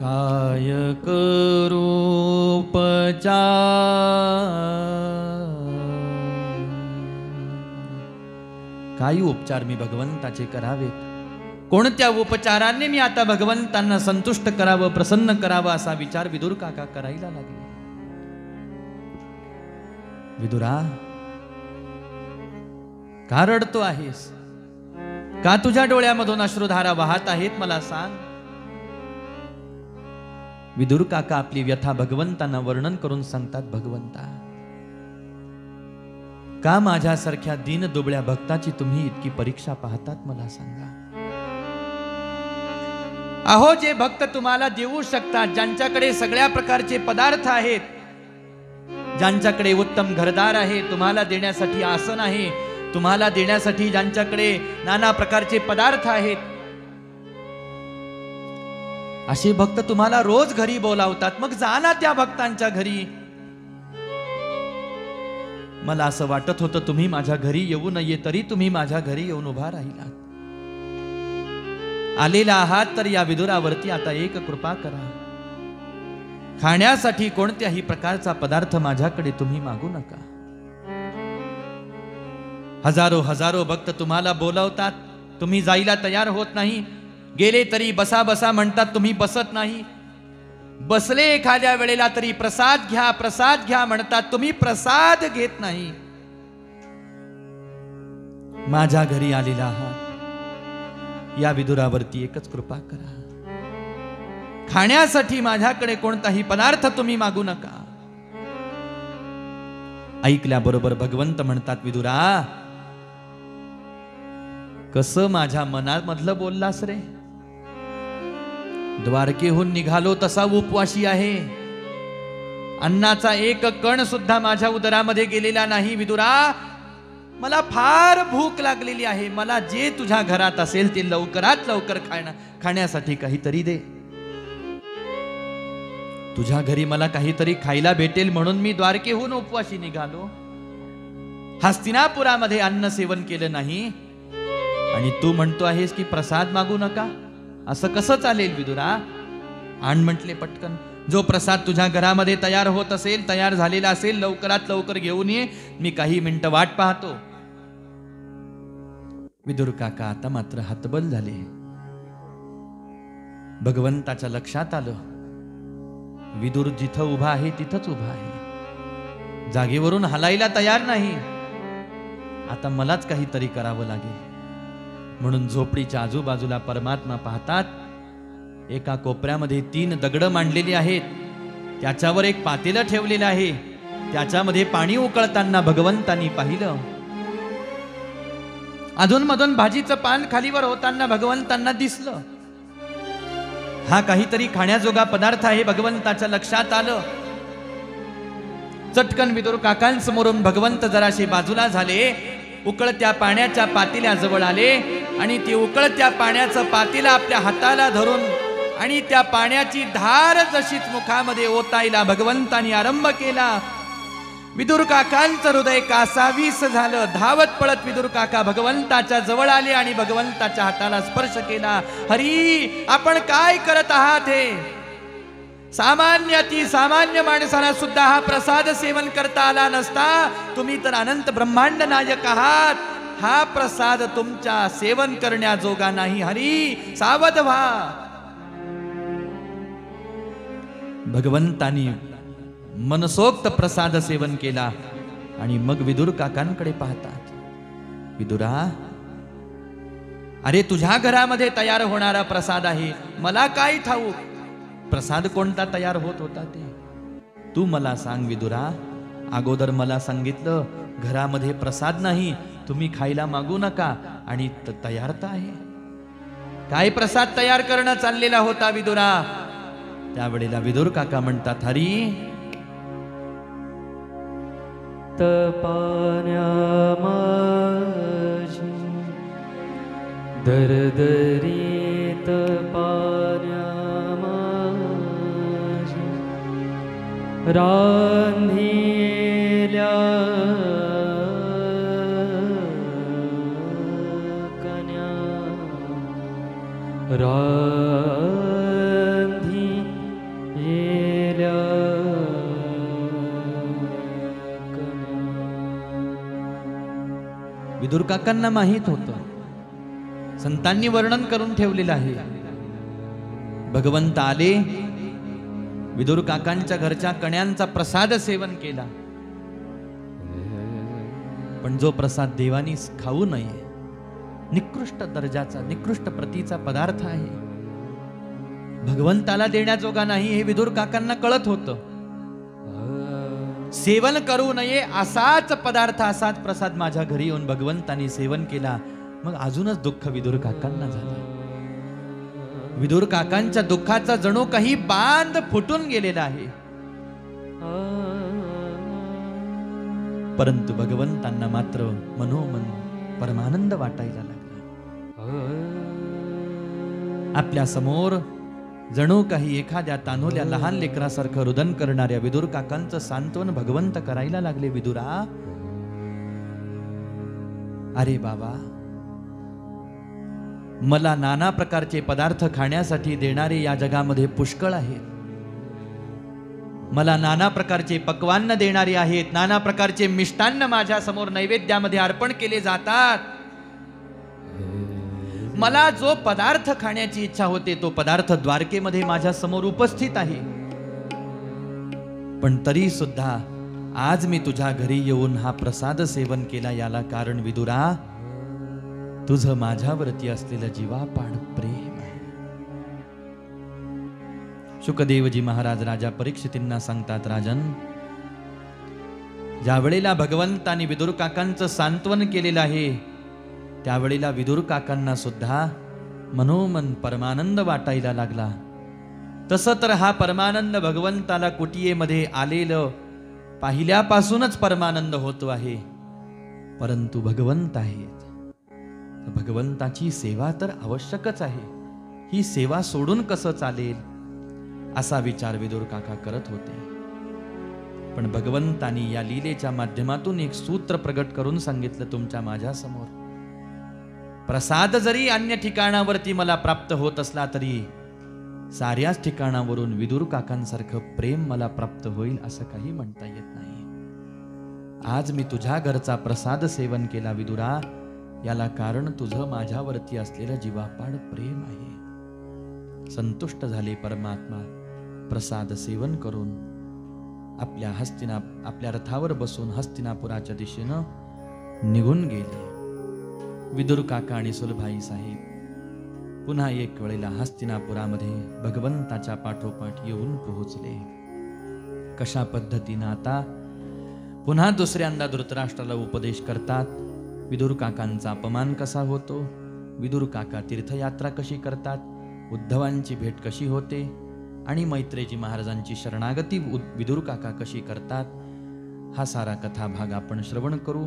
काय करू काही उपचार मी भगवंताचे करावेत. कोणत्या उपचारांनी मी आता भगवंतांना संतुष्ट करावं, प्रसन्न करावं असा विचार विदुर काका करायला लागले. विदुरा, का रडतो आहेस? का तुझ्या डोळ्यामधून अश्रुधारा वाहत आहेत मला सांग. विदुर काका आपली व्यथा भगवंतांना वर्णन करून सांगतात, भगवंता, का माझ्यासारख्या दीन दुबळ्या भक्ताची तुम्ही इतकी परीक्षा पाहतात मला सांगा. अहो, जे भक्त तुम्हाला देऊ शकतात, ज्यांच्याकडे सगळ्या प्रकारचे पदार्थ आहेत, ज्यांच्याकडे उत्तम घरदार आहे, तुम्हाला देण्यासाठी आसन आहे, तुम्हाला देण्यासाठी ज्यांच्याकडे नाना प्रकारचे पदार्थ आहेत, असे भक्त तुम्हाला रोज घरी बोलावतात. मग जा ना त्या भक्तांच्या घरी. मला असं वाटत होतं तुम्ही माझ्या घरी येऊ नये, तरी तुम्ही माझ्या घरी येऊन उभा राहिलात. आलेला आहात तर या विदुरावरती आता एक कृपा करा. खाण्यासाठी कोणत्याही प्रकारचा पदार्थ माझ्याकडे तुम्ही मागू नका. हजारो हजारो भक्त तुम्हाला बोलावतात, तुम्ही जायला तयार होत नाही. गेले तरी बसा बसा म्हणतात, तुम्ही बसत नाही. बसले एखाद्या वेळेला तरी प्रसाद घ्या म्हणतात, तुम्ही प्रसाद घेत नाही. माझ्या घरी आलेला आहात, या विदुरावरती एकच कृपा करा. खाण्यासाठी माझ्याकडे कोणताही पदार्थ तुम्ही मागू नका. ऐकल्याबरोबर भगवंत म्हणतात, विदुरा कसं माझ्या मनामधलं बोललास रे. द्वारकेहून निघालो तसा उपवाशी आहे. अन्नाचा एक कण सुद्धा माझ्या उदरामध्ये गेलेला नाही. विदुरा मला फार भूक लागलेली आहे. मला जे तुझ्या घरात असेल ते लवकरात लवकर खाण्यासाठी काहीतरी दे. तुझ्या घरी मला काहीतरी खायला भेटेल म्हणून मी द्वारकेहून उपवाशी निघालो. हस्तिनापुरामध्ये अन्न सेवन केलं नाही आणि तू म्हणतो आहेस की प्रसाद मागू नका. असं कसं चालेल विदुरा. आण म्हटले पटकन. जो प्रसाद तुझ्या घरामध्ये तयार होत असेल, तयार झालेला असेल, लवकरात लवकर घेऊन ये. मी काही मिनिटं वाट पाहतो. विदुर काका आता मात्र हतबल झाले. भगवंताच्या लक्षात आलं, विदुर जिथं उभा आहे तिथंच उभा आहे, जागेवरून हलायला तयार नाही. आता मलाच काहीतरी करावं लागेल. म्हणून झोपडीच्या आजूबाजूला परमात्मा पाहतात. एका कोपऱ्यामध्ये 3 दगड मांडलेली आहेत, त्याच्यावर एक पातेलं ठेवलेलं आहे. त्याच्यामध्ये पाणी उकळताना भगवंतांनी पाहिलं. अधूनमधून भाजीचं पान खालीवर होताना भगवंतांना दिसलं. हा काहीतरी खाण्याजोगा पदार्थ आहे. भगवंताच्या लक्षात आलं. चटकन विदुर काकांसमोरून भगवंत जराशे बाजूला झाले. उकळत्या पाण्याच्या पातेल्याजवळ आले आणि ते उकळत्या पाण्याचं पातेलं आपल्या हाताला धरून आणि त्या पाण्याची धार जशीच मुखामध्ये ओतायला भगवंतांनी आरंभ केला. विदुर काकांचं हृदय कासावीस झालं. धावत पळत विदुर काका भगवंताच्या जवळ आले आणि भगवंताच्या हाताला स्पर्श केला. हरी, आपण काय करत आहात हे? सामान्य माणसाला सुद्धा हा प्रसाद सेवन करता आला नसता. तुम्ही तर अनंत ब्रह्मांड नायक आहात. हा प्रसाद तुमच्या सेवन करण्याजोगा नाही. हरी, सावध व्हा. भगवंतानी मनसोक्त प्रसाद सेवन केला आणि मग विदुर काकांकडे पाहतात. विदुरा, अरे तुझ्या घरामध्ये तयार होणारा प्रसाद आहे, मला काय ठाऊक प्रसाद कोणता तयार होत होता ते. तू मला सांग विदुरा. अगोदर मला सांगितलं घरामध्ये प्रसाद नाही, तुम्ही खायला मागू नका, आणि तयार तर आहे. काय प्रसाद तयार करणं चाललेला होता विदुरा? त्यावेळेला विदुर काका म्हणतात, हरी, तपान्या माझी दरदरी तपान्या माझी रांधिल्या कन्या रांधिल्या विदुर काकांना माहित होतं, संतांनी वर्णन करून ठेवलेलं आहे. भगवंत आले, विदुर काकांच्या घरच्या कण्यांचा प्रसाद सेवन केला. पण जो प्रसाद देवानी खाऊ नये, निकृष्ट दर्जाचा, निकृष्ट प्रतीचा पदार्थ आहे, भगवंताला देण्याजोगा नाही, हे विदुर काकांना कळत होतं. सेवन करू नये असाच पदार्थ, असाच प्रसाद माझ्या घरी येऊन भगवंतानी सेवन केला. मग अजूनच दुःख विदुर काकांना झालं. विदुर काकांच्या दुःखाचा जणू काही बांध फुटून गेलेला आहे. परंतु भगवंतांना मात्र मनोमन परमानंद वाटायला लागला. आपल्या समोर जणू काही एखाद्या तान्हुल्या लहान लेकरासारखं रुदन करणाऱ्या विदुर काकांचं सांत्वन भगवंत करायला लागले. विदुरा, अरे बाबा, मला नाना प्रकारचे पदार्थ खाण्यासाठी देणारे या जगामध्ये पुष्कळ आहेत. मला नाना प्रकारचे पक्वान्न देणारे आहेत. नाना प्रकारचे मिष्टान्न माझ्या समोर नैवेद्यामध्ये अर्पण केले जातात. मला जो पदार्थ खाण्याची इच्छा होते तो पदार्थ द्वारकेमध्ये माझ्या समोर उपस्थित आहे. पण तरी सुद्धा आज मी तुझ्या घरी येऊन हा प्रसाद सेवन केला. याला कारण विदुरा, तुझं माझ्यावरती असलेलं जीवापाड प्रेम आहे. शुकदेवजी महाराज राजा परीक्षितींना सांगतात, राजन, ज्या वेळेला भगवंतांनी विदुर काकांचं सांत्वन केलेलं आहे त्यावेळेला विदुर काकांना सुद्धा मनोमन परमानंद वाटायला लागला. तसं तर हा परमानंद भगवंताला कुटियेमध्ये आलेलं पाहिल्यापासूनच परमानंद होतो आहे. परंतु भगवंत आहेत, भगवंताची सेवा तर आवश्यकच आहे. ही सेवा सोडून कसं चालेल असा विचार विदुर काका करत होते. पण भगवंतानी या लीलेच्या माध्यमातून एक सूत्र प्रगट करून सांगितलं, तुमच्या माझ्या समोर प्रसाद जरी अन्य ठिकाणावरती मला प्राप्त होत असला तरी साऱ्याच ठिकाणावरून विदुर काकांसारखं प्रेम मला प्राप्त होईल असं काही म्हणता येत नाही. आज मी तुझ्या घरचा प्रसाद सेवन केला विदुरा, याला कारण तुझं माझ्यावरती असलेलं जीवापाड प्रेम आहे. संतुष्ट झाले परमात्मा. प्रसाद सेवन करून आपल्या रथावर बसून हस्तिनापुराच्या दिशेनं निघून गेले. विदुर काका आणि सुलभाई साहेब पुन्हा एक वेळेला हस्तिनापुरामध्ये भगवंताच्या पाठोपाठ येऊन पोहोचले. कशा पद्धतीनं आता पुन्हा दुसऱ्यांदा धृतराष्ट्राला उपदेश करतात. विदुर काकांचा अपमान कसा होतो, विदुर काका तीर्थयात्रा कशी करतात, उद्धवांची भेट कशी होते आणि मैत्रेयजी महाराजांची शरणागती विदुर काका कशी करतात, हा सारा कथा भाग आपण श्रवण करू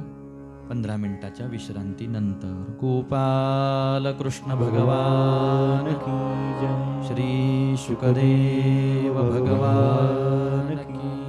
15 मिनिटाच्या विश्रांतीनंतर. गोपाल कृष्ण भगवान की जय. श्री शुकदेव भगवान की